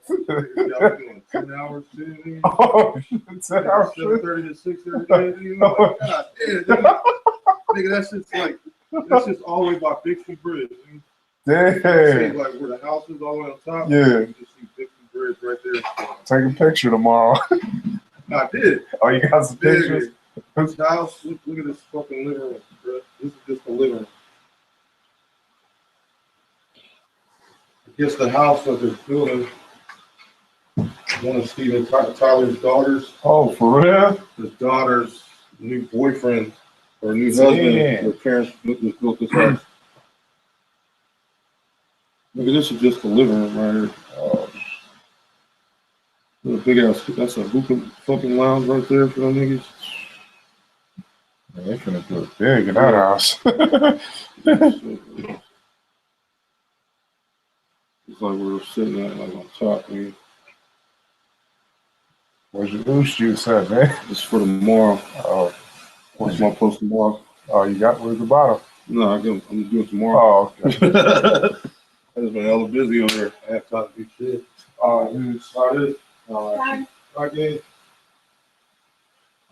Y'all doing 10 hours shit, nigga? Oh, 10 hours. 7:30 to 6:30, nigga. Like, God damn, nigga, that's just all the way by Bixby Bridge. Nigga. Damn. See, like where the house is all the way on top. Yeah. You just see Bixby Bridge right there. Take a picture tomorrow. I did. Oh, you got some pictures? This house, look at this fucking living room, bro. This is just the living room. I guess the house that they're building, one of Steven Tyler's daughters, Oh, for real? his daughter's new boyfriend or new husband, Damn. their parents built this house. Look at this is just the living room right here. Oh, Little big ass, that's a hookah fucking lounge right there for them niggas. man, they finna do it big in that house. It's like we're sitting at like on top, man. Where's your loose juice at, man? Just for tomorrow. Oh, What's my post tomorrow? oh, you got where's the bottle? No, I'm gonna do it tomorrow. Oh, okay. I just been hella busy over there. I have time to do shit. You started? Okay.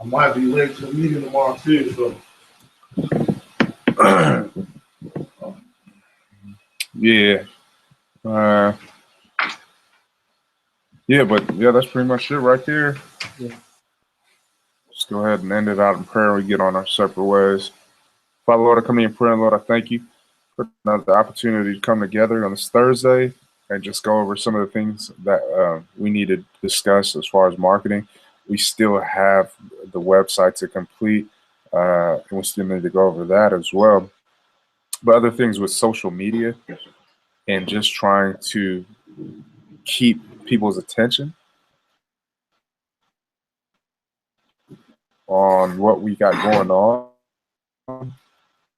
I might be late to the meeting tomorrow too, so. Yeah. Yeah, but yeah, that's pretty much it right there. Yeah. Let's go ahead and end it out in prayer. We get on our separate ways. Father, Lord, I come to you in prayer, and Lord, I thank you for another opportunity to come together on this Thursday and just go over some of the things that we need to discuss as far as marketing. We still have the website to complete, and we still need to go over that as well. But other things with social media and just trying to keep people's attention on what we got going on,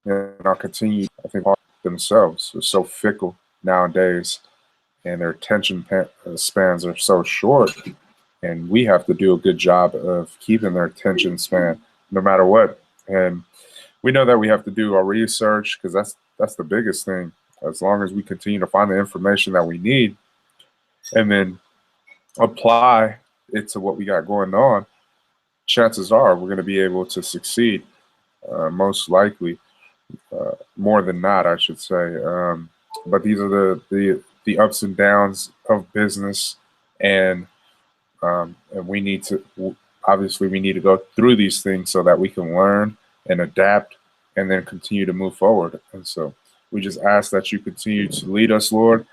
and I'll continue. I think themselves are so fickle nowadays, and their attention spans are so short, and we have to do a good job of keeping their attention span no matter what. And we know that we have to do our research because that's the biggest thing. As long as we continue to find the information that we need and then apply it to what we got going on, chances are we're going to be able to succeed, most likely, more than not, I should say. But these are the ups and downs of business, and we need to obviously we need to go through these things so that we can learn and adapt and then continue to move forward. And so we just ask that you continue to lead us, Lord,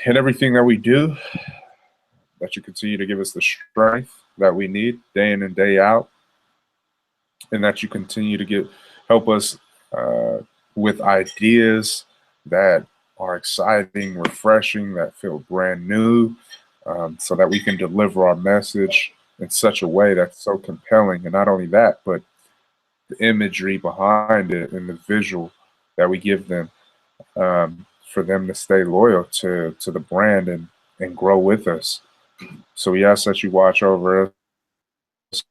in everything that we do, that you continue to give us the strength that we need day in and day out, and that you continue to help us with ideas that are exciting, refreshing, that feel brand new, so that we can deliver our message in such a way that's so compelling. And not only that, but the imagery behind it and the visual that we give them, for them to stay loyal to the brand and grow with us. So we ask that you watch over us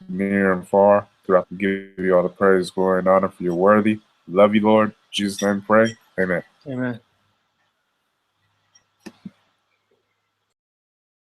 near and far throughout. Give you all the praise, glory, and honor, for you're worthy. Love you, Lord. In Jesus' name we pray. Amen. Amen.